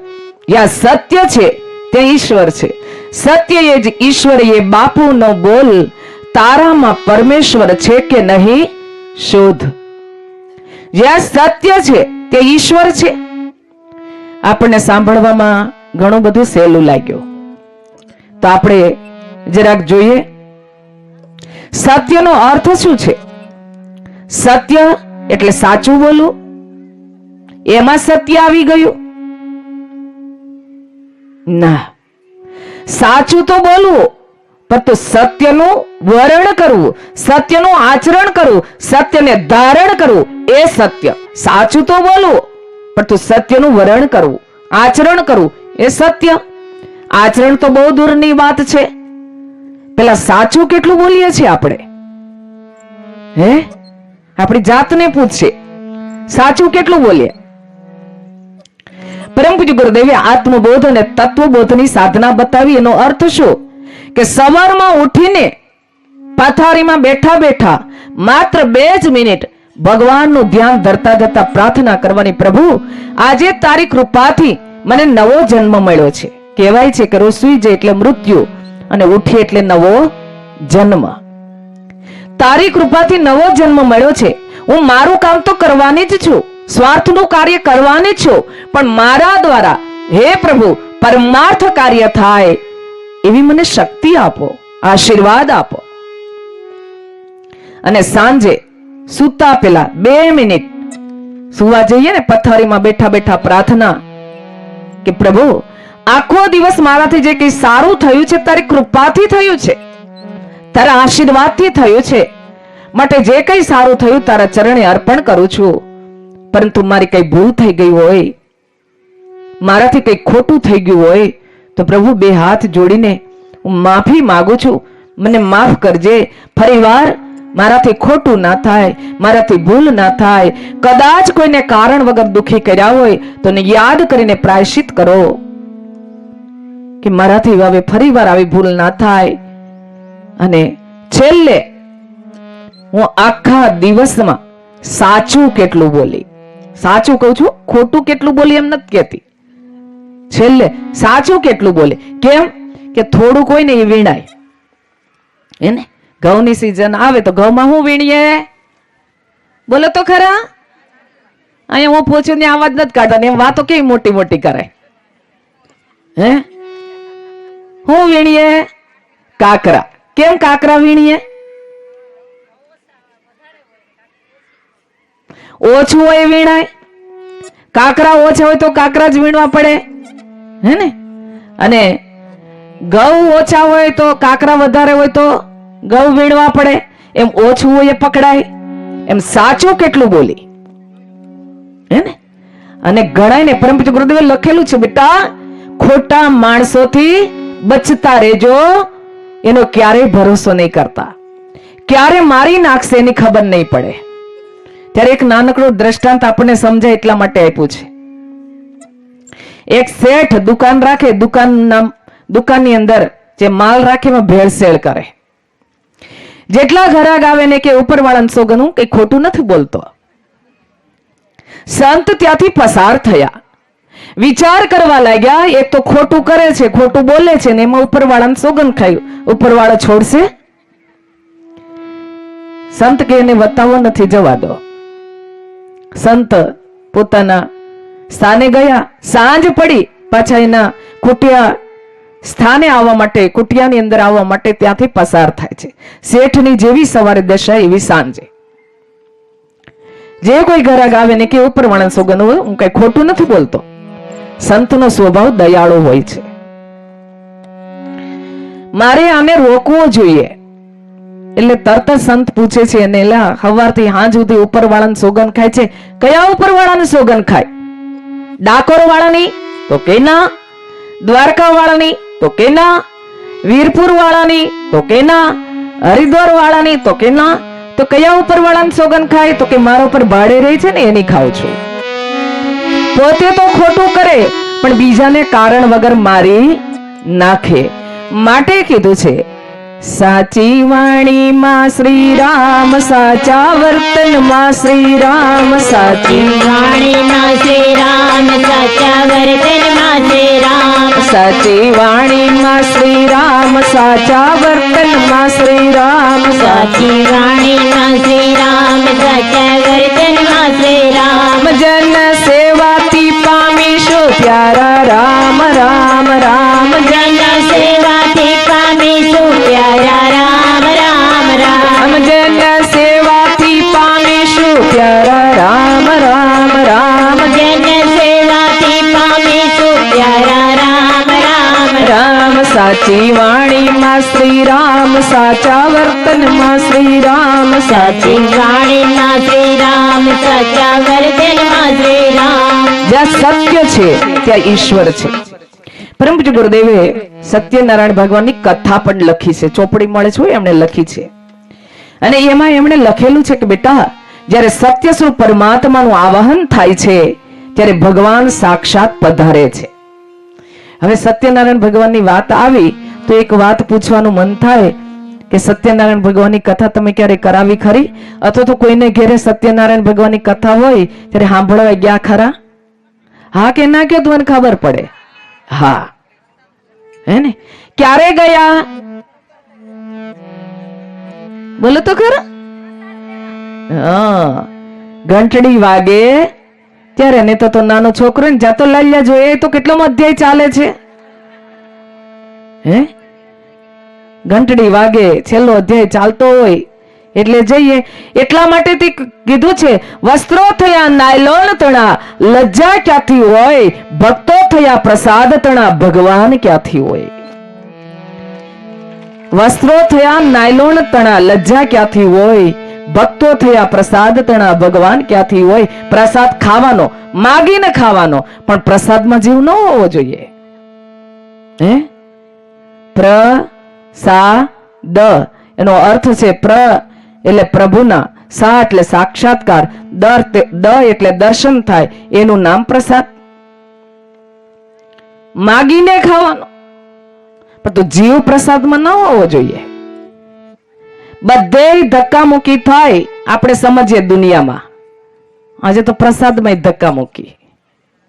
Speaker 1: યા સત્ય છે તે ઈશ્વર છે. સત્ય એ જ ઈશ્વર, એ બાપુનો બોલ, તારામાં પરમેશ્વર છે કે નહીં શોધ. જ્યાં સત્ય છે તે ઈશ્વર છે. આપણને સાંભળવામાં ઘણું બધું સહેલું લાગ્યું, તો આપણે જરાક જોઈએ સત્યનો અર્થ શું છે. સત્ય એટલે સાચું બોલવું, એમાં સત્ય આવી ગયું? ના, સાચું તો બોલવું, પરંતુ સત્યનું વરણ કરવું, સત્યનું આચરણ કરવું, સત્યને ધારણ કરવું એ સત્ય. સાચું તો બોલવું, પરંતુ સત્યનું વરણ કરવું, આચરણ કરવું એ સત્ય. આચરણ તો બહુ દૂરની વાત છે. પેલા સાચું કેટલું બોલીએ છીએ આપણે? હે, આપણી જાતને પૂછશે, સાચું કેટલું બોલીએ? પરમ પૂજ્ય ગુરુદેવે આત્મબોધ અને તત્વબોધની સાધના બતાવી. એનો અર્થ શું કે સવારમાં ઉઠીને પથારીમાં બેઠા બેઠા માત્ર 2 જ મિનિટ ભગવાનનું ધ્યાન ધરતા ધરતા પ્રાર્થના કરવાની, પ્રભુ આજે તારી કૃપાથી મને નવો જન્મ મળ્યો છે. કહેવાય છે કે રોજ સૂઈ જાય એટલે મૃત્યુ અને ઉઠી એટલે નવો જન્મ. તારી કૃપાથી નવો જન્મ મળ્યો છે. હું મારું કામ તો કરવાની જ છું, સ્વાર્થનું કાર્ય કરવાની જ છું, પણ મારા દ્વારા હે પ્રભુ પરમાર્થ કાર્ય થાય એવી મને શક્તિ આપો, આશીર્વાદ આપો. અને સાંજે સૂતા પેલા 2 મિનિટ સુવા જઈએ ને પથારીમાં બેઠા બેઠા પ્રાર્થના કે પ્રભુ આખો દિવસ મારાથી જે કંઈ સારું થયું છે તારી કૃપાથી થયું છે, તારા આશીર્વાદથી થયું છે, માટે જે કંઈ સારું થયું તારા ચરણે અર્પણ કરું છું. પરંતુ મારી કઈ ભૂલ થઈ ગઈ હોય, મારાથી કઈ ખોટું થઈ ગયું હોય તો પ્રભુ 2 હાથ જોડીને હું માફી માંગુ છું, મને માફ કરજે. ફરીવાર મારાથી ખોટું ના થાય, મારાથી ભૂલ ના થાય. કદાચ કોઈને કારણ વગર દુખી કર્યા હોય તો યાદ કરીને પ્રાયશ્ચિત કરો કે મારાથી હવે ફરીવાર આવી ભૂલ ના થાય. અને છેલ્લે હું આખા દિવસમાં સાચું કેટલું બોલી, સાચું કહું છું, ખોટું કેટલું બોલી એમ નથી કહેતી, છેલ્લે સાચું કેટલું બોલે. કેમ કે થોડુંક હોય ને એ વીણાય. એને ઘઉંની સીઝન આવે તો ઘઉંમાં શું વીણીએ? બોલો તો ખરા. અહીંયા હું પૂછું ને આવાજ નથી કાઢવાની, એમ વાતો કેવી મોટી મોટી કરે. હે હું વીણીએ? કાકરા. કેમ કાકરા વીણીએ? ઓછું હોય વીણાય. કાકરા ઓછા હોય તો કાકરા જ વીણવા પડે, હે ને? અને ઘઉં ઓછા હોય તો કાકરા વધારે હોય તો ઘઉં વીણવા પડે. એમ ઓછું હોય એ પકડાય. એમ સાચું કેટલું બોલી, હે ને? અને ગણાયને પરમ પૂજ્ય ગુરુદેવે લખેલું છે, બેટા ખોટા માણસોથી બચતા રહેજો, એનો ક્યારેય ભરોસો નહીં કરતા. ક્યારે મારી નાખશે એની ખબર નહીં પડે. ત્યારે એક નાનકડું દ્રષ્ટાંત આપણને સમજાય એટલા માટે આપ્યું છે. એક શેઠ દુકાન રાખે, દુકાનની અંદર જે માલ રાખે એમાં ભેળસેળ કરે. જેટલા ઘરાક આવે ને કે ઉપરવાળાને સોગનું કઈ ખોટું નથી બોલતો. સંત ત્યાંથી પસાર થયા, વિચાર કરવા લાગ્યા, એક તો ખોટું કરે છે, ખોટું બોલે છે ને એમાં ઉપરવાળાને સોગન ખાયું, ઉપરવાળો છોડશે? સંત કે એને બતાવવો નથી, જવા દો. સંત પોતાના સ્થાને ગયા. સાંજ પડી, પાછા એના કુટિયા સ્થાને આવવા માટે, કુટિયાની અંદર આવવા માટે ત્યાંથી પસાર થાય છે. શેઠની જેવી સવારે દશા એવી સાંજે. જે કોઈ ઘરાક આવે ને કે ઉપરવાળા સોગન હોય, હું કઈ ખોટું નથી બોલતો. સંતનો સ્વભાવ દયાળુ હોય છે. મારે આને રોકવો જોઈએ. એટલે તરત જ સંત પૂછે છે, એને સવારથી સાંજ સુધી ઉપરવાળાને સોગન ખાય છે. કયા ઉપરવાળાને સોગન ખાય? ડાકોર વાળાની? તો કે ના. દ્વારકા વાળાની? તો કે ના. વીરપુર વાળાની? તો કે ના. હરિદ્વાર વાળાની? તો કે ના. તો કયા ઉપરવાળાને સોગન ખાય? તો કે મારા ઉપર ભાડે રહી છે ને એની ખાઉં છું. પોતે તો ખોટું કરે પણ બીજાને કારણ વગર મારી નાખે. માટે કીધું છે, સાચી વાણીમાં શ્રી રામ, સાચા વર્તનમાં શ્રી રામ. સાચી
Speaker 2: વાણીમાં શ્રી રામ, સાચા વર્તનમાં શ્રી રામ.
Speaker 1: સાચી વાણીમાં શ્રી રામ, સાચા વર્તનમાં શ્રી રામ.
Speaker 2: સાચી વાણીમાં શ્રી રામ, સાચા વર્તનમાં શ્રી રામ.
Speaker 1: જન સેવાથી પામીશું પ્યારા રામ. રામ રામ.
Speaker 2: જન સેવાથી પામીશું પ્યારા રામ. રામ રામ.
Speaker 1: જન સેવાથી પામીશું પ્યારા રામ. રામ રામ.
Speaker 2: જન સેવાથી પામીશું પ્યારા રામ. રામ
Speaker 1: રામ. સાચી વાણીમાં શ્રી રામ, સાચા વર્તનમાં શ્રી રામ.
Speaker 2: સાચી વાણીમાં શ્રી રામ, સાચા વર્તનમાં શ્રી રામ.
Speaker 1: જ્યાં સત્ય છે ત્યાં ઈશ્વર છે. પરમ પૂજ્ય ગુરુદેવે સત્યનારાયણ ભગવાનની કથા પણ લખી છે. ચોપડી મળે છે, એમણે લખી છે. અને એમાં એમણે લખેલું છે કે બેટા, જ્યારે સત્ય સ્વરૂપ પરમાત્માનું આવાહન થાય છે ત્યારે ભગવાન સાક્ષાત પધારે છે. હવે સત્યનારાયણ ભગવાનની વાત આવી તો એક વાત પૂછવાનું મન થાય કે સત્યનારાયણ ભગવાનની કથા તમે ક્યારે કરાવી ખરી? અથવા તો કોઈને ઘેરે સત્યનારાયણ ભગવાનની કથા હોય ત્યારે સાંભળવા ગયા ખરા? હા કે ના કે તમને ખબર પડે? હા, હે ને? ક્યારે ગયા? બોલો તો ખરા. હા, ઘંટડી વાગે ત્યારે. ને તો નાનો છોકરો ને જાતો લાલ્યા જોઈએ તો કેટલો અધ્યાય ચાલે છે? હે, ઘંટડી વાગે છેલ્લો અધ્યાય ચાલતો હોય એટલે જઈએ. એટલા માટે કીધું છે, વસ્ત્રો થયા નાયલોન તણા, લજ્જા ક્યાંથી હોય? ભક્તો થયા પ્રસાદ તણા, ભગવાન ક્યાંથી હોય? વસ્ત્રો થયા નાયલોન તણા, લજ્જા ક્યાંથી હોય? ભક્તો થયા પ્રસાદ તણા, ભગવાન ક્યાંથી હોય? પ્રસાદ ખાવાનો, માગીને ખાવાનો, પણ પ્રસાદમાં જીવ ન હોવો જોઈએ. હે, પ્રસાદ એનો અર્થ છે પ્ર એટલે પ્રભુના, સા એટલે સાક્ષાત્કાર, દ એટલે દર્શન થાય, એનું નામ પ્રસાદ. માગીને ખાવાનો, પણ તો જીવ પ્રસાદમાં ન હોવો જોઈએ. બધે ધક્કા મૂકી થાય, આપણે સમજીએ દુનિયામાં. આજે તો પ્રસાદમાં ધક્કા મૂકી.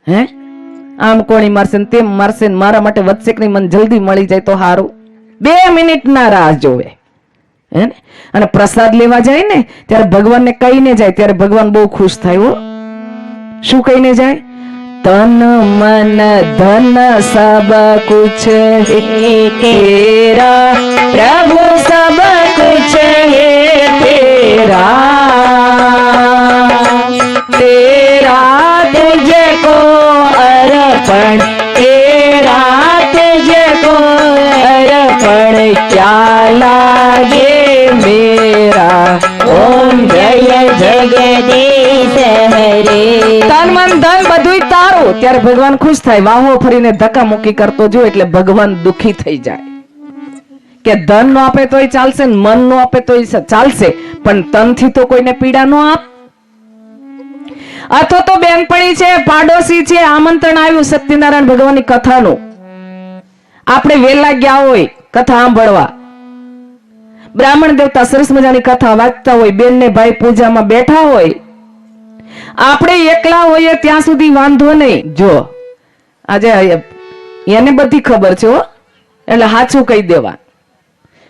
Speaker 1: હે, આમ કોણી મારશે ને તેમ મારશે ને મારા માટે વધશે કે નહીં, મને જલ્દી મળી જાય તો સારું. 2 મિનિટના રાહ જોવે હે ને. અને પ્રસાદ લેવા જાય ને ત્યારે ભગવાનને કહીને જાય, ત્યારે ભગવાન બહુ ખુશ થાય હો. શું કહીને જાય? તન મન ધન સબ કુછ હે તેરા, પ્રભુ સબ કુછ હે તેરા तुझको अर्पण, तेरा तुझको अर्पण, क्या लागे मेरा ओम जय
Speaker 2: જગદીશ હરે.
Speaker 1: તન મન ધન બધુંય તારું. ત્યારે ભગવાન ખુશ થાય. વાહો ફરીને ધક્કા મુક્કી કરતો જો એટલે ભગવાન દુખી થઈ જાય કે ધન નો આપે તોય ચાલશે, મન નો આપે તોય ચાલશે, પણ તનથી તો કોઈને પીડા નો આપ. અથવા તો બેનપણી છે, પાડોશી છે, આમંત્રણ આવ્યું સત્યનારાયણ ભગવાનની કથાનું, આપણે વેલા ગયા હોય કથા સાંભળવા, બ્રાહ્મણ દેવતા સરસ મજાની કથા વાંચતા હોય, બેન ને ભાઈ પૂજામાં બેઠા હોય, આપણે એકલા હોઈએ ત્યાં સુધી વાંધો નહીં. જો આજે એને બધી ખબર છે હો, એટલે સાચું કહી દેવા.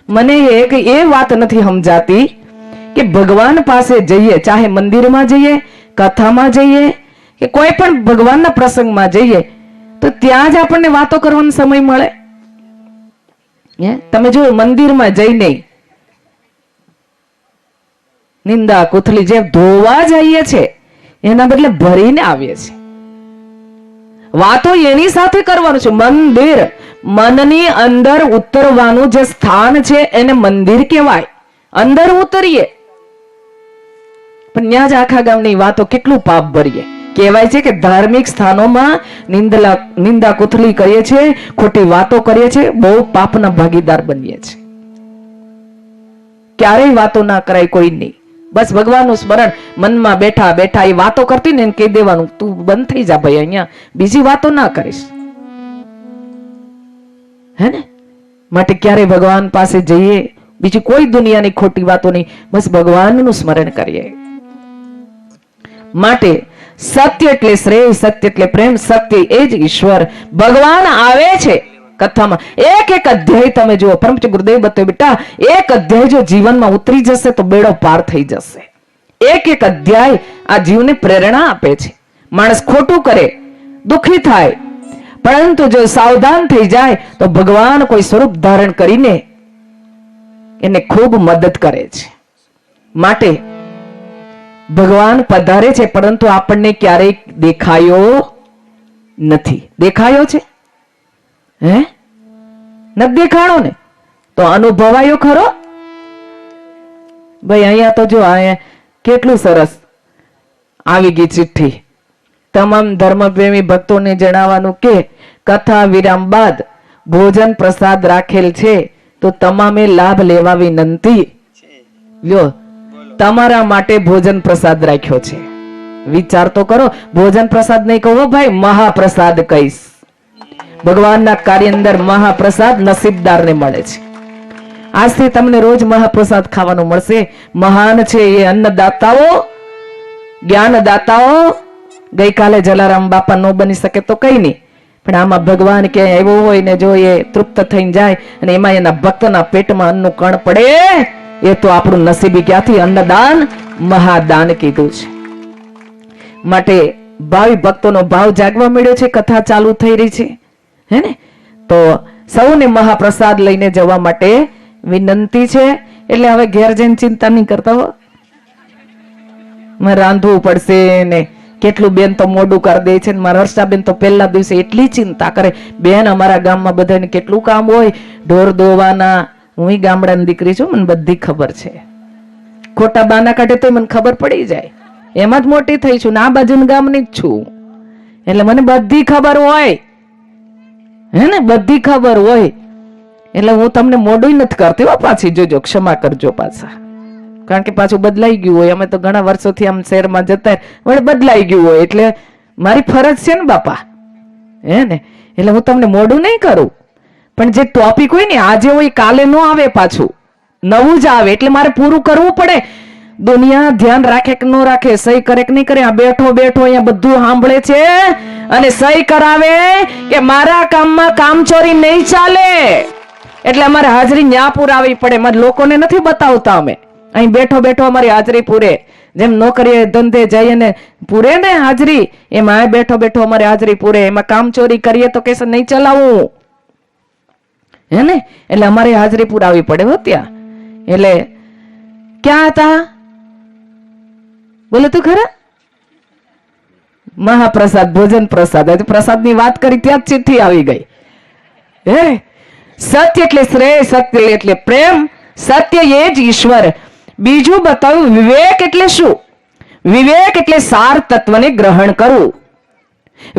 Speaker 1: મને એ વાત નથી સમજાતી કે ભગવાન પાસે જઈએ, ચાહે મંદિરમાં જઈએ, કથામાં જઈએ કે કોઈ પણ ભગવાનના પ્રસંગમાં જઈએ, તો ત્યાં જ આપણને વાતો કરવાનો સમય મળે. તમે જો મંદિરમાં જઈને નિંદા કુથલી જે ધોવા જઈએ છે એના બદલે ભરીને આવીએ છીએ. વાતો એની સાથે કરવાનું છે. મંદિર, મનની અંદર ઉતરવાનું જે સ્થાન છે એને મંદિર કહેવાય. અંદર ઉતરીએ પણ ત્યાં જ આખા ગામની વાતો કેટલું પાપ ભરીએ. કહેવાય છે કે ધાર્મિક સ્થાનોમાં નિંદા કુથલી કરીએ છીએ, ખોટી વાતો કરીએ છીએ, બહુ પાપના ભાગીદાર બનીએ છીએ. ક્યારેય વાતો ના કરાય કોઈ નહીં. બસ ભગવાનનું સ્મરણ મનમાં બેઠા બેઠા એ વાતો કરતી ને કહી દેવાનું, તું બંધ થઈ જા ભાઈ, અહીંયા બીજી વાતો ના કરીશ. હે ને. માટે ક્યારે ભગવાન પાસે જઈએ, બીજી કોઈ દુનિયાની ખોટી વાતો નહીં, બસ ભગવાનનું સ્મરણ કરીએ. માટે સત્ય એટલે શ્રેય, સત્ય એટલે પ્રેમ, સત્ય એ જ ઈશ્વર. ભગવાન આવે છે કથામાં. એક એક અધ્યાય તમે જુઓ, પરમ પૂજ્ય ગુરુદેવ બતાવ્યું બેટા, એક અધ્યાય જો જીવનમાં ઉતરી જશે તો બેડો પાર થઈ જશે. એક એક અધ્યાય આ જીવને પ્રેરણા આપે છે. માણસ ખોટું કરે, દુખી થાય, પરંતુ જો સાવધાન થઈ જાય તો ભગવાન કોઈ સ્વરૂપ ધારણ કરીને એને ખૂબ મદદ કરે છે. માટે ભગવાન પધારે છે, પરંતુ આપણને ક્યારેય દેખાયો નથી. દેખાયો છે? હે? નથી દેખાણો ને તો અનુભવાયો ખરો? ભાઈ અહીંયા તો જો અહીંયા કેટલું સરસ આવી ગઈ ચિઠ્ઠી. તમામ ધર્મપ્રેમી ભક્તોને જણાવવાનું કે કથા વિરામ બાદ ભોજન પ્રસાદ રાખેલ છે, તો તમામે લાભ લેવા વિનંતી. લ્યો, તમારા માટે ભોજન પ્રસાદ રાખ્યો છે. વિચાર તો કરો. ભોજન પ્રસાદ નહીં કહો ભાઈ, મહાપ્રસાદ કહીશ. ભગવાનના કાર્ય અંદર મહાપ્રસાદ નસીબદારને મળે છે. આજથી તમને રોજ મહાપ્રસાદ ખાવાનું મળશે. મહાન છે એ અન્નદાતાઓ, જ્ઞાનદાતાઓ. ગઈકાલે જલારામ બાપા ન બની શકે તો કઈ નહીં, પણ આમાં ભગવાન ક્યાંય આવ્યો હોય ને જો એ તૃપ્ત થઈને જાય અને એમાં એના ભક્તના પેટમાં અન્નનું કણ પડે, એ તો આપણું નસીબી. ક્યાંથી? અન્નદાન મહાદાન કીધું છે. માટે ભાવિ ભક્તોનો ભાવ જાગવા મળ્યો છે. કથા ચાલુ થઈ રહી છે, હે ને. તો સૌને મહાપ્રસાદ લઈને જવા માટે વિનંતી છે. એટલે હવે ઘેર જઈને ચિંતા નહીં કરતા હો, મારે રાંધવું પડશે ને કેટલું. બેન તો મોડું કરી દે છે. મારા હર્ષાબેન તો પહેલા દિવસે એટલી ચિંતા કરે. બેન, અમારા ગામમાં બધાને કેટલું કામ હોય, ઢોર દોવાના. હું ગામડાની દીકરી છું, મને બધી ખબર છે. ખોટા બાના કાઢે તો મને ખબર પડી જાય. એમાં જ મોટી થઈ છું ને આ બાજુ ગામની જ છું, એટલે મને બધી ખબર હોય, હે ને. બધી ખબર હોય એટલે હું તમને મોડું નથી કરતી હો. પાછી જોજો, ક્ષમા કરજો પાછા, કારણ કે પાછું બદલાઈ ગયું હોય. અમે તો ઘણા વર્ષોથી આમ શહેરમાં જતા વળે બદલાઈ ગયું હોય, એટલે મારી ફરજ છે ને બાપા, હે ને. એટલે હું તમને મોડું નહીં કરું, પણ જે ટોપિક હોય ને આજે હોય કાલે ન આવે, પાછું નવું જ આવે, એટલે મારે પૂરું કરવું પડે. દુનિયા ધ્યાન રાખે કે ન રાખે, સહી કરે કે નહીં કરે, આ બેઠો બેઠો અહીંયા બધું સાંભળે છે અને સહી કરાવે કે મારા કામમાં કામચોરી નહીં ચાલે, એટલે અમારે હાજરી ન્યા પુરાવી પડે. અમારે લોકોને નથી બતાવતા, અમે અહીં બેઠો બેઠો અમારી હાજરી પૂરે. જેમ નોકરીએ ધંધે જઈએ ને પૂરે ને હાજરી, એમાં બેઠો બેઠો અમારી હાજરી પૂરે. એમાં કામચોરી કરીએ તો કહેશે નહીં ચલાવવું, હે ને? એટલે અમારે હાજરી પુરાવી પડે હો ત્યાં. એટલે ક્યાં હતા બોલે તું ખરા? મહાપ્રસાદ, ભોજન પ્રસાદ. હજી પ્રસાદ ની વાત કરી ત્યાં જ ચિઠ્ઠી આવી ગઈ. હે, સત્ય એટલે શ્રેય, સત્ય એટલે પ્રેમ, સત્ય એ જ ઈશ્વર. બીજું બતાવ્યું વિવેક એટલે શું? વિવેક એટલે સાર તત્વને ગ્રહણ કરવું.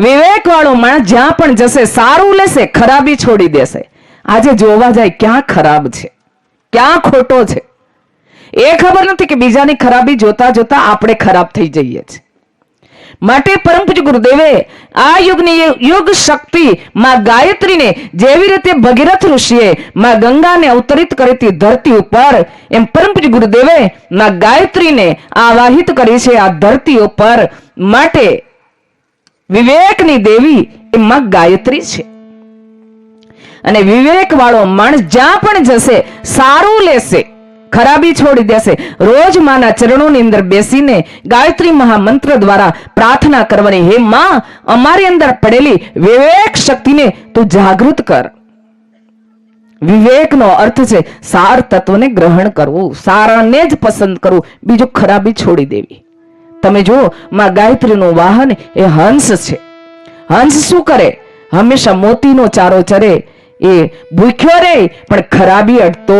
Speaker 1: વિવેક વાળો માણસ જ્યાં પણ જશે સારું લેશે, ખરાબી છોડી દેશે. આજે જોવા જાય ક્યાં ખરાબ છે, ક્યાં ખોટો છે, એ ખબર નથી કે બીજાની ખરાબી જોતા જોતા આપણે ખરાબ થઈ જઈએ છીએ. માટે પરમ પૂજ્ય ગુરુદેવે આ યુગની યુગ શક્તિ માં ગાયત્રીને જેવી રીતે ભગીરથ ઋષિએ માં ગંગાને અવતરિત કરી હતી ધરતી ઉપર, એમ પરમ પૂજ્ય ગુરુદેવે માં ગાયત્રીને આવાહિત કરી છે આ ધરતી ઉપર. માટે વિવેકની દેવી એ માં ગાયત્રી છે. અને વિવેક વાળો માણસ જ્યાં પણ જશે સારું લેશે, ખરાબી છોડી દેશે. રોજ માના ચરણોની અંદર બેસીને ગાયત્રી મહામંત્ર દ્વારા પ્રાર્થના કરવાની, હે માં અમારી અંદર પડેલી વિવેક શક્તિને તું જાગૃત કર. વિવેકનો અર્થ છે સાર તત્વને ગ્રહણ કરવું, સારાને જ પસંદ કરવું, બીજું ખરાબી છોડી દેવી. તમે જુઓ માં ગાયત્રીનું વાહન એ હંસ છે. હંસ શું કરે? હંમેશા મોતીનો ચારો ચરે, એ ભૂખ્યો રહે પણ ખરાબી અડતો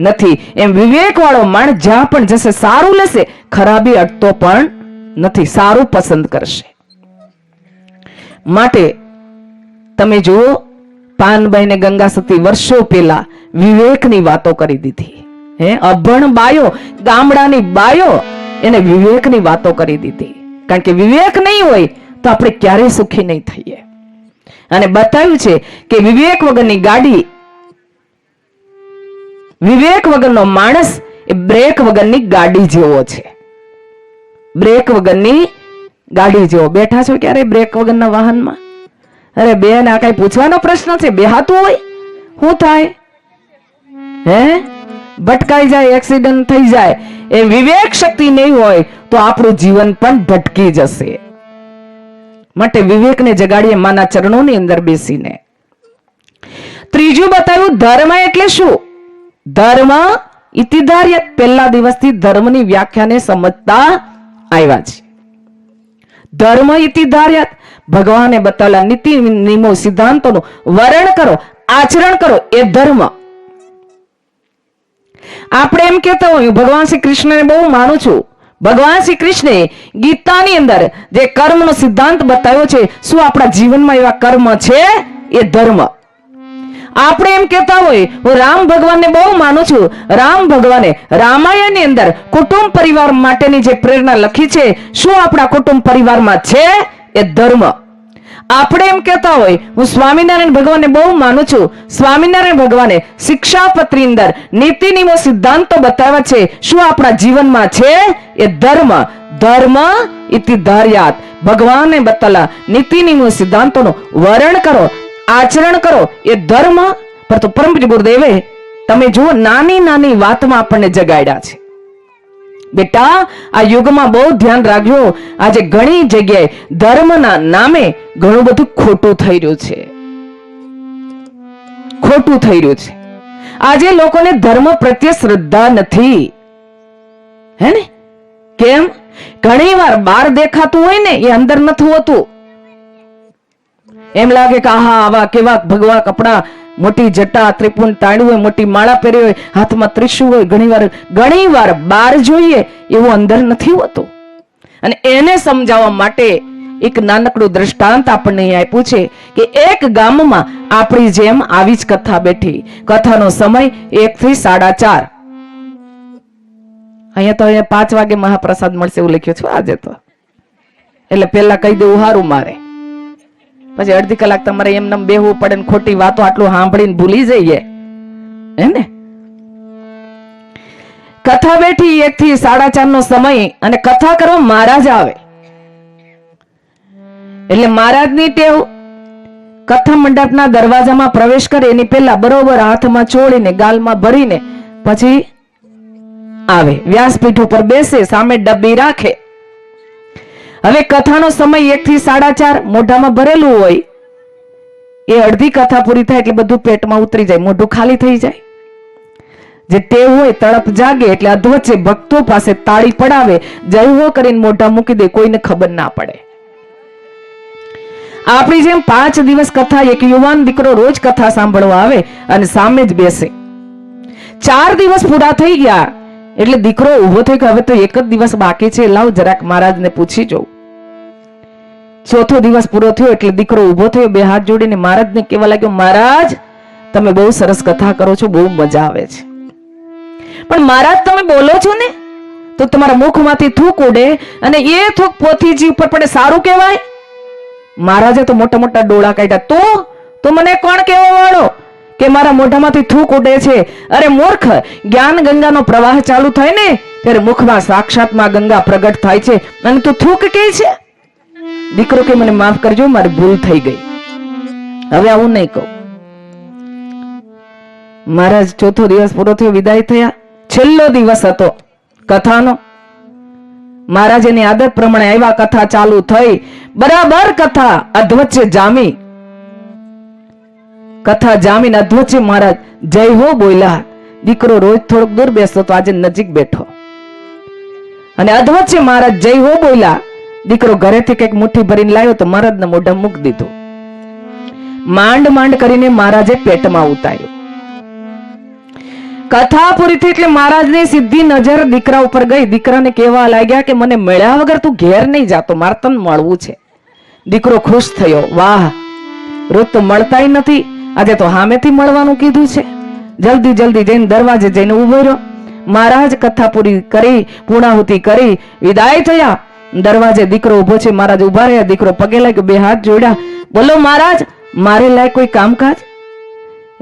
Speaker 1: નથી. એમ વિવેક વાળો માણસ જ્યાં પણ જશે સારું લેશે, ખરાબી અડતો પણ નથી, સારું પસંદ કરશે. માટે તમે જુઓ પાનબાઈ ને ગંગા સતી વર્ષો પહેલા વિવેકની વાતો કરી દીધી. હે, અભણ બાયો, ગામડાની બાયો એને વિવેકની વાતો કરી દીધી. કારણ કે વિવેક નહીં હોય તો આપણે ક્યારેય સુખી નહીં થઈએ. અને બતાવ્યું છે કે વિવેક વગરની ગાડી, વિવેક વગરનો માણસ એ બ્રેક વગરની ગાડી જેવો છે. બ્રેક વગરની ગાડી જેવો. બેઠા છો ક્યારે બ્રેક વગરના વાહનમાં? અરે બેન, આ કઈ પૂછવાનો પ્રશ્ન છે? બેહાતું હોય શું થાય? હે, ભટકાઈ જાય, એક્સિડન્ટ થઈ જાય. એ વિવેક શક્તિ નહીં હોય તો આપણું જીવન પણ ભટકી જશે. માટે વિવેકને જગાડીએ માના ચરણોની અંદર બેસીને. ત્રીજું બતાવ્યું ધર્મ એટલે શું? ધર્મ ઇતિધાર્ય. પહેલા દિવસથી ધર્મની વ્યાખ્યાને સમજતા આવ્યા છે. ધર્મ ઇતિધાર્ય, ભગવાને બતાવેલા નીતિ નિયમો સિદ્ધાંતોનું વર્ણન કરો, આચરણ કરો, એ ધર્મ. આપણે એમ કહેતા હોય ભગવાન શ્રી કૃષ્ણને બહુ માનું છું. ભગવાન શ્રી કૃષ્ણે ગીતાની અંદર જે કર્મનો સિદ્ધાંત બતાવ્યો છે, શું આપણા જીવનમાં એવા કર્મ છે? એ ધર્મ. આપણે એમ કહેતા હોય હું રામ ભગવાનને બહુ માનું છું. રામ ભગવાને રામાયણની અંદર કુટુંબ પરિવાર માટેની જે પ્રેરણા લખી છે, શું આપણા કુટુંબ પરિવારમાં છે? એ ધર્મ. આપણે એમ કહેતા હોય હું સ્વામિનારાયણ ભગવાનને બહુ માનું છું. સ્વામિનારાયણ ભગવાને શિક્ષાપત્રી અંદર નીતિ નિયમો સિદ્ધાંતો બતાવ્યા છે, શું આપણા જીવનમાં છે? એ ધર્મ. ધર્મ ઇતિ ધાર્યાત. ભગવાને બતાવેલા નીતિ નિયમો સિદ્ધાંતોનું વર્ણન કરો, આચરણ કરો, એ ધર્મ. પરંતુ પરમ પૂજ્ય ગુરુદેવે તમે જુઓ નાની નાની વાતમાં આપણને જગાડ્યા છે. બેટા, આ યુગમાં બહુ ધ્યાન રાખજો. આજે ઘણી જગ્યાએ ધર્મના નામે ઘણું બધું ખોટું થઈ રહ્યું છે. ખોટું થઈ રહ્યું છે. આજે લોકોને ધર્મ પ્રત્યે શ્રદ્ધા નથી. હે ને? કેમ? ઘણી વાર બહાર દેખાતું હોય ને એ અંદર નથી હોતું. એમ લાગે કે આહા આવા કેવા ભગવા કપડા, મોટી જટા, ત્રિપુંડ તાળ્યું હોય, મોટી માળા પહેરી હોય, હાથમાં ત્રિશૂળ હોય. ઘણી વાર બહાર જોઈએ એવું અંદર નથી હોતું. અને એને સમજાવવા માટે એક નાનકડું દ્રષ્ટાંત આપણને આપ્યું છે કે એક ગામમાં આપણી જેમ આવી જ કથા બેઠી. કથાનો સમય 1 થી 4:30. અહીંયા તો 5 વાગે મહાપ્રસાદ મળશે એવું લખ્યું છે આજે તો. એટલે પેલા કહી દેવું હારું મારે. પછી અડધી કલાક તમારે એમને બેહવું પડે ને ખોટી વાતો આટલું સાંભળીને ભૂલી જઈએ. હે ને? કથા બેઠી 1 થી 4:30 નો સમય અને કથા કરવા મહારાજ આવે. એટલે મહારાજની ટેવ કથા મંડપના દરવાજામાં પ્રવેશ કરે એની પહેલા બરોબર હાથમાં ચોળીને ગાલમાં ભરીને પછી આવે. વ્યાસપીઠ ઉપર બેસે, સામે ડબ્બી રાખે. હવે કથાનો સમય 1 થી 4:30, મોઢામાં ભરેલું હોય. એ અડધી કથા પૂરી થાય એટલે બધું પેટમાં ઉતરી જાય, મોઢું ખાલી થઈ જાય. જે ટેવ હોય તડપ જાગે એટલે અધવચ્ચે ભક્તો પાસે તાળી પડાવે, જય હો કરીને મોઢા મૂકી દે, કોઈને ખબર ના પડે. આપણી જેમ 5 દિવસ કથા એક યુવાન દીકરો રોજ કથા સાંભળવા આવે અને સામે જ બેસે. 4 દિવસ પૂરા થઈ ગયા એટલે દીકરો ઉભો થઈ ગયો, હવે તો એક જ દિવસ બાકી છે, લાવ જરાક મહારાજને પૂછી જોઉં. 4થો દિવસ પૂરો થયો એટલે દીકરો ઉભો થયો, 2 હાથ જોડીને મહારાજને કહેવા લાગ્યો, મહારાજ તમે બહુ સરસ કથા કરો છો, બહુ મજા આવે છે, પણ મહારાજ તમે બોલો છો ને તો તમારા મુખમાંથી થૂક ઉડે અને એ થૂક પોથીજી ઉપર પડે, સારું કહેવાય? મહારાજે તો મોટા મોટા ડોળા કાઢ્યા. તો મને કોણ કહેવા વાળો કે મારા મોઢામાંથી થૂક ઉડે છે? અરે મૂર્ખ, જ્ઞાન ગંગાનો પ્રવાહ ચાલુ થાય ને ત્યારે મુખમાં સાક્ષાતમાં ગંગા પ્રગટ થાય છે અને તું થૂક કહે છે? દીકરો કે મને માફ કરજો, મારી ભૂલ થઈ ગઈ, હવે આવું નહીં કહું. મહારાજ 4થો દિવસ પૂરો થયો, વિદાય થયા. છેલ્લો દિવસ હતો કથાનો. મહારાજ એની આદત પ્રમાણે આવ્યા, કથા ચાલુ થઈ. બરાબર કથા અધવચ્ચે જામી. કથા જામીને અધવચ્ચે મહારાજ જય હો બોલ્યા. દીકરો રોજ થોડોક દૂર બેસતો તો આજે નજીક બેઠો અને અધવચ્ચે મહારાજ જય હો બોલ્યા. દીકરો ઘરેથી કઈક મુઠ્ઠી ભરીને લાવ્યો તો મહારાજને મોઢા મૂકી દીધું. માંડ માંડ કરીને મહારાજે પેટમાં ઉતાર્યું. કથા પૂરી થઈ એટલે મહારાજની સીધી નજર દીકરા ઉપર ગઈ. દીકરાને કહેવા લાગ્યા કે મને મળ્યા વગર તું ઘેર નહીં જાતો, મારે તને મળવું છે. દીકરો ખુશ થયો, વાહ, રોજ તો મળતાય નથી, આજે તો સામેથી મળવાનું કીધું છે. જલ્દી જલ્દી જઈને દરવાજે જઈને ઉભો રહ્યો. મહારાજ કથા પૂરી કરી, પૂર્ણાહુતિ કરી, વિદાય થયા. દરવાજે દીકરો ઉભો છે, મહારાજ ઉભા રહ્યા. દીકરો પગે લાગ્યો, 2 હાથ જોડ્યા, બોલો મહારાજ મારે લાયક કોઈ કામકાજ?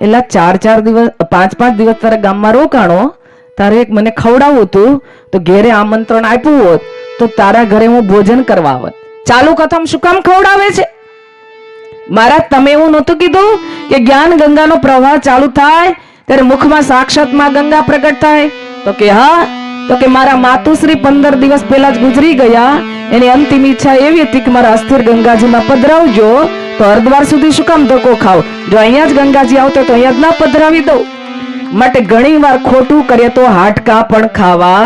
Speaker 1: એટલે 4-4 દિવસ 5-5 દિવસ તારા ગામમાં રોકાણો, તારે એક મને ખવડાવવું હતું તો ઘેરે આમંત્રણ આપ્યું હોત તો તારા ઘરે હું ભોજન કરવા આવત. ચાલુ કથામાં શું કામ ખવડાવે છે? મહારાજ તમે એવું નહોતું કીધું કે જ્ઞાન ગંગાનો પ્રવાહ ચાલુ થાય ત્યારે મુખમાં સાક્ષાતમાં ગંગા પ્રગટ થાય? તો કે હા. તો કે મારા માતુશ્રી 15 દિવસ પહેલા જ ગુજરી ગયા. એની અંતિમ ઈચ્છા એવી હતી કે મારા અસ્થિર ગંગાજીમાં પધરાવજો, તો હરદ્વાર સુધી શું કામ ધક્કો ખાવ? જો અહીંયા જ ગંગાજી આવતો તો અહીંયા જ ના પધરાવી દઉં. માટે ઘણી વાર ખોટું કરીએ તો હાડકા પણ ખાવા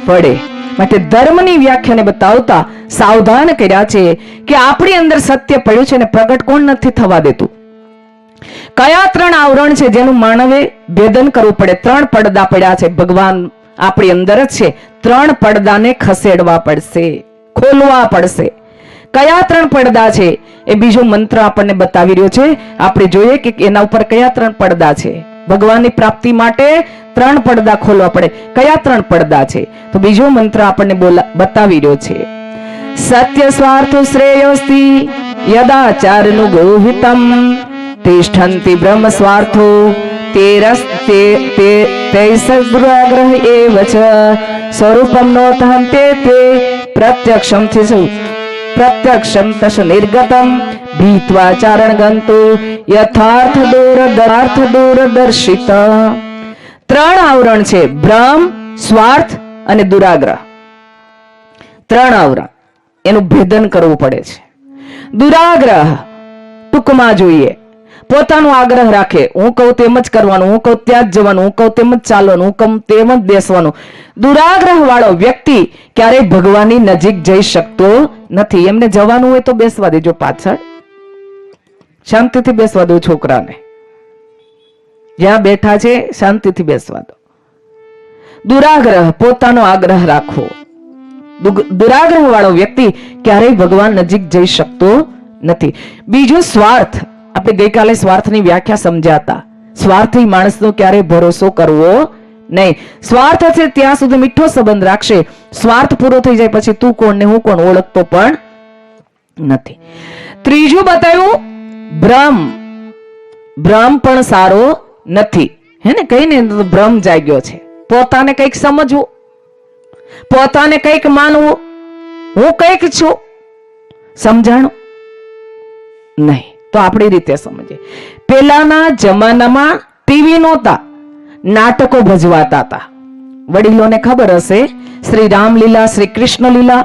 Speaker 1: પડે. માટે ધર્મની વ્યાખ્યાને બતાવતા સાવધાન કર્યા છે કે આપણી અંદર સત્ય પડ્યું છે અને પ્રગટ કોણ નથી થવા દેતું. કયા 3 આવરણ છે જેનું માનવે ભેદન કરવું પડે? 3 પડદા પડ્યા છે. ભગવાન આપણી અંદર જ છે. 3 પડદાને ખસેડવા પડશે, ખોલવા પડશે. કયા 3 પડદા છે એ બીજો મંત્ર આપણને બતાવી રહ્યો છે. આપણે જોઈએ કે એના ઉપર કયા 3 પડદા છે. ભગવાનની પ્રાપ્તિ માટે 3 પડદા ખોલવા પડે. કયા 3 પડદા છે? તો બીજો મંત્ર આપણને બતાવી રહ્યો છે. સત્ય સ્વાર્થો શ્રેયોસ્તિ યદાચારનું ગોહિતમ તિષ્ઠંતિ બ્રહ્મ સ્વાર્થો તેરસ્તેગ્રહ એવ ચ સ્વરૂપમ નોતહં તે પ્રત્યક્ષમ તસ નિર્ગતમ ભીત્વા ચારણ ગંતુ યથાર્થ દૂરદર્શિત. 3 આવરણ છે, ભ્રમ, સ્વાર્થ અને દુરાગ્રહ. 3 આવરણ, એનું ભેદન કરવું પડે છે. દુરાગ્રહ ટૂંકમાં જોઈએ, પોતાનો આગ્રહ રાખે, હું કહું તેમ જ કરવાનું, હું કહું ત્યાં જ જવાનું, હું કહું તેમ જ ચાલવાનું, હું કહું તેમ જ બેસવાનું. દુરાગ્રહ વાળો વ્યક્તિ ક્યારેય ભગવાનની નજીક જઈ શકતો નથી. એમને જવાનું હોય તો બેસવા દેજો, પાછળ શાંતિથી બેસવા દો. છોકરાને જ્યાં બેઠા છે શાંતિથી બેસવા દો. દુરાગ્રહ, પોતાનો આગ્રહ રાખવો. દુરાગ્રહ વાળો વ્યક્તિ ક્યારેય ભગવાન નજીક જઈ શકતો નથી. બીજું સ્વાર્થ. આપણે ગઈકાલે સ્વાર્થની વ્યાખ્યા સમજાતા. સ્વાર્થી માણસનો ક્યારેય ભરોસો કરવો નહીં. સ્વાર્થ છે ત્યાં સુધી મીઠો સંબંધ રાખશે, સ્વાર્થ પૂરો થઈ જાય પછી તું કોણ ને હું કોણ ઓળખતો પણ નથી. ત્રીજું બતાવ્યું ભ્રમ. ભ્રમ પણ સારો નથી, હે ને? કઈ ને ભ્રમ જાગ્યો છે. પોતાને કંઈક સમજવું, પોતાને કંઈક માનવું, હું કંઈક છું, સમજાણું નહીં. તો આપણી રીતે સમજીએ. પેલાના જમાનામાં ટીવી નહોતા, નાટકો ભજવાતા હતા. વડીલોને ખબર હશે, શ્રી રામલીલા, શ્રી કૃષ્ણ લીલા,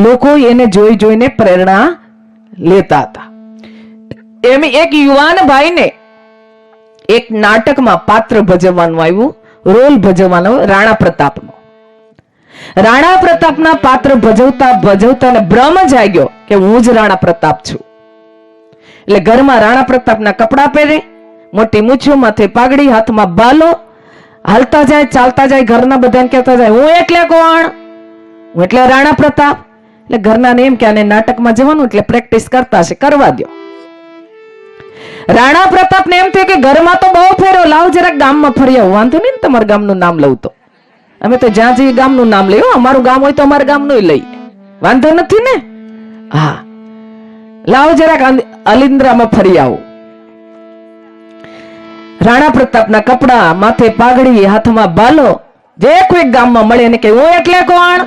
Speaker 1: લોકો એને જોઈ જોઈને પ્રેરણા લેતા હતા. એમ એક યુવાન ભાઈને એક નાટકમાં પાત્ર ભજવવાનું આવ્યું, રોલ ભજવવાનો રાણા પ્રતાપનો. રાણા પ્રતાપના પાત્ર ભજવતા ભજવતા ને ભ્રમ જાગ્યો કે હું જ રાણા પ્રતાપ છું. એટલે ઘરમાં રાણા પ્રતાપના કપડા પહેરે, મોટી મૂછો, માથે પાઘડી, હાથમાં બાલો, હાલતા જાય, ચાલતા જાય, ઘરના બધાને કહેતા જાય હું એટલે કોણ, હું એટલે રાણા પ્રતાપ. એટલે ઘરના એમ કે આને નાટકમાં જવાનું એટલે પ્રેક્ટિસ કરતા છે, કરવા દો. રાણા પ્રતાપ ને એમ થયું કે ઘરમાં તો બહુ ફેર્યો, લાવ જરાક ગામમાં ફરી આવું. વાંધો નહીં, તમારા ગામનું નામ લઉં તો અમે તો જ્યાં જઈએ ગામનું નામ લઈએ, અમારું ગામ હોય તો અમારા ગામનું લઈએ, વાંધો નથી ને. હા, લાવ જરાક અલિન્દ્રામાં ફરી આવું. રાણા પ્રતાપના કપડા, માથે પાઘડી, હાથમાં બાલો, જે કોઈ ગામમાં મળે એને કે હું એટલે કોણ,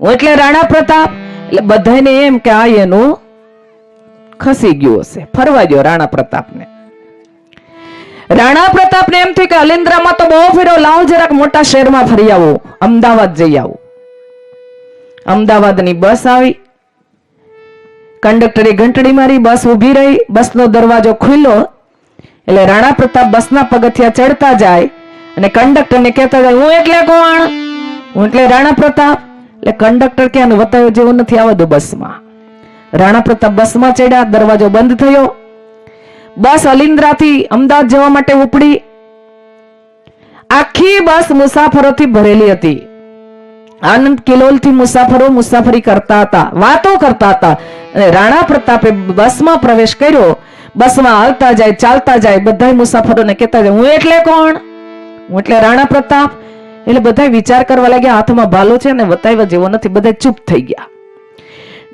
Speaker 1: હું એટલે રાણા પ્રતાપ. એટલે બધાને એમ કે આ એનું ખસી ગયું હશે, ફરવા દો રાણા પ્રતાપને. રાણા પ્રતાપને એમ થયું કે અલિન્દ્રામાં તો બહુ ફેર્યો, લાવ જરાક મોટા શહેરમાં ફરી આવો, અમદાવાદ જઈ આવો. અમદાવાદની બસ આવી, કંડક્ટરે ઘંટડી મારી, બસ ઊભી રહી, બસનો દરવાજો ખુલ્લો. એટલે રાણા પ્રતાપ બસના પગથિયા ચડતા જાય અને કંડક્ટરને કહેતા જાય હું એટલે કોણ, હું એટલે રાણા પ્રતાપ. એટલે કંડક્ટર કે આનું વતાવ્યો જેવું નથી, આવવા દો બસમાં. રાણા પ્રતાપ બસમાં ચડ્યા, દરવાજો બંધ થયો. બસ અલિન્દ્રાથી અમદાવાદ જવા માટે ઉપડી. આખી બસ મુસાફરોથી ભરેલી હતી. આનંદ કિલોલથી મુસાફરો મુસાફરી કરતા હતા, વાતો કરતા હતા. અને રાણા પ્રતાપે બસમાં પ્રવેશ કર્યો. બસમાં હાલતા જાય, ચાલતા જાય, બધા મુસાફરોને કહેતા જાય હું એટલે કોણ, હું એટલે રાણા પ્રતાપ. એટલે બધા વિચાર કરવા લાગ્યા, હાથમાં ભાલો છે અને વતાવ્યા જેવો નથી, બધા ચૂપ થઈ ગયા.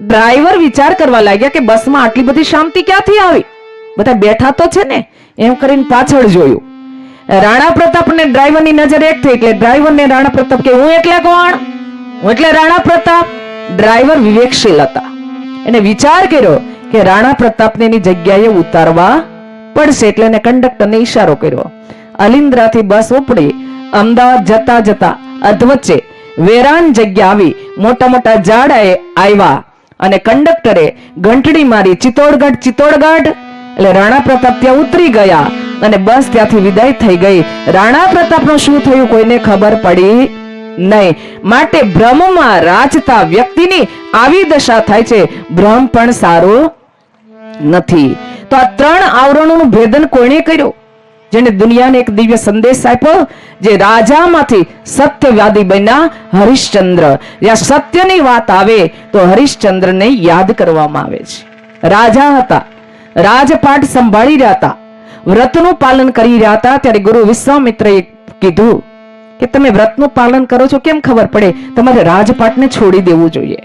Speaker 1: ડ્રાઈવર વિચાર કરવા લાગ્યા કે બસમાં આટલી બધી શાંતિ ક્યાંથી આવી, બધા બેઠા તો છે ને. એમ કરીને પાછળ જોયું. રાણા પ્રતાપને ડ્રાઈવરની નજર એક થઈ એટલે ડ્રાઈવરને રાણા પ્રતાપ કે હું એટલે કોણ, હું એટલે રાણા પ્રતાપ. ડ્રાઈવર વિવેકશીલ હતા, એને વિચાર કર્યો કે રાણા પ્રતાપને એની જગ્યાએ ઉતારવા પડશે, એટલે એને કંડક્ટરને ઈશારો કર્યો. અલિન્દ્રાથી બસ ઉપડી અમદાવાદ જતા જતા અધવચ્ચે વેરાન જગ્યા આવી, મોટા મોટા ઝાડ આવ્યા અને કંડક્ટરે ઘંટડી મારી, ચિત્તોડગઢ, ચિત્તોડગઢ. એટલે રાણા પ્રતાપ ત્યાં ઉતરી ગયા અને બસ ત્યાંથી વિદાય થઈ ગઈ. રાણા પ્રતાપનું શું થયું કોઈને ખબર પડી નહીં. માટે ભ્રમમાં રાચતા વ્યક્તિની આવી દશા થાય છે. ભ્રમ પણ સારો નથી. તો આ ત્રણ આવરણોનું ભેદન કોણે કર્યું? જેને દુનિયાને એક દિવ્ય સંદેશ આપ્યો, જે રાજામાંથી સત્યવાદી બન્યા હરિશ્ચંદ્ર. જ્યાં સત્યની વાત આવે તો હરિશ્ચંદ્રને યાદ કરવામાં આવે છે. રાજા હતા, રાજપાટ સંભાળી રહ્યા હતા, વ્રતનું પાલન કરી રહ્યા હતા. ત્યારે ગુરુ વિશ્વામિત્રએ કીધું કે તમે વ્રતનું પાલન કરો છો કેમ ખબર પડે, તમારે રાજપાટને છોડી દેવું જોઈએ.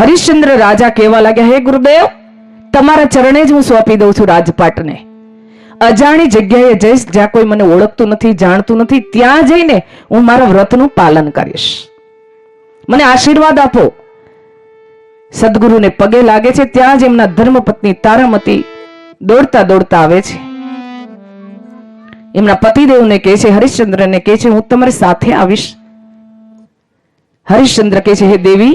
Speaker 1: હરિશ્ચંદ્ર રાજા કહેવા લાગ્યા હે ગુરુદેવ, તમારા ચરણે જ હું સોંપી દઉં છું રાજપાટને. અજાણી જગ્યાએ જઈશ, જ્યાં કોઈ મને ઓળખતું નથી, જાણતું નથી, ત્યાં જઈને હું મારા વ્રતનું પાલન કરીશ. મને આશીર્વાદ આપો. સદગુરુને પગે લાગે છે. ત્યાં જ એમના ધર્મપત્ની તારામતી દોડતા દોડતા આવે છે. એમના પતિદેવને કહે છે, હરિશ્ચંદ્રને કહે છે હું તમારી સાથે આવીશ. હરિશ્ચંદ્ર કહે છે હે દેવી,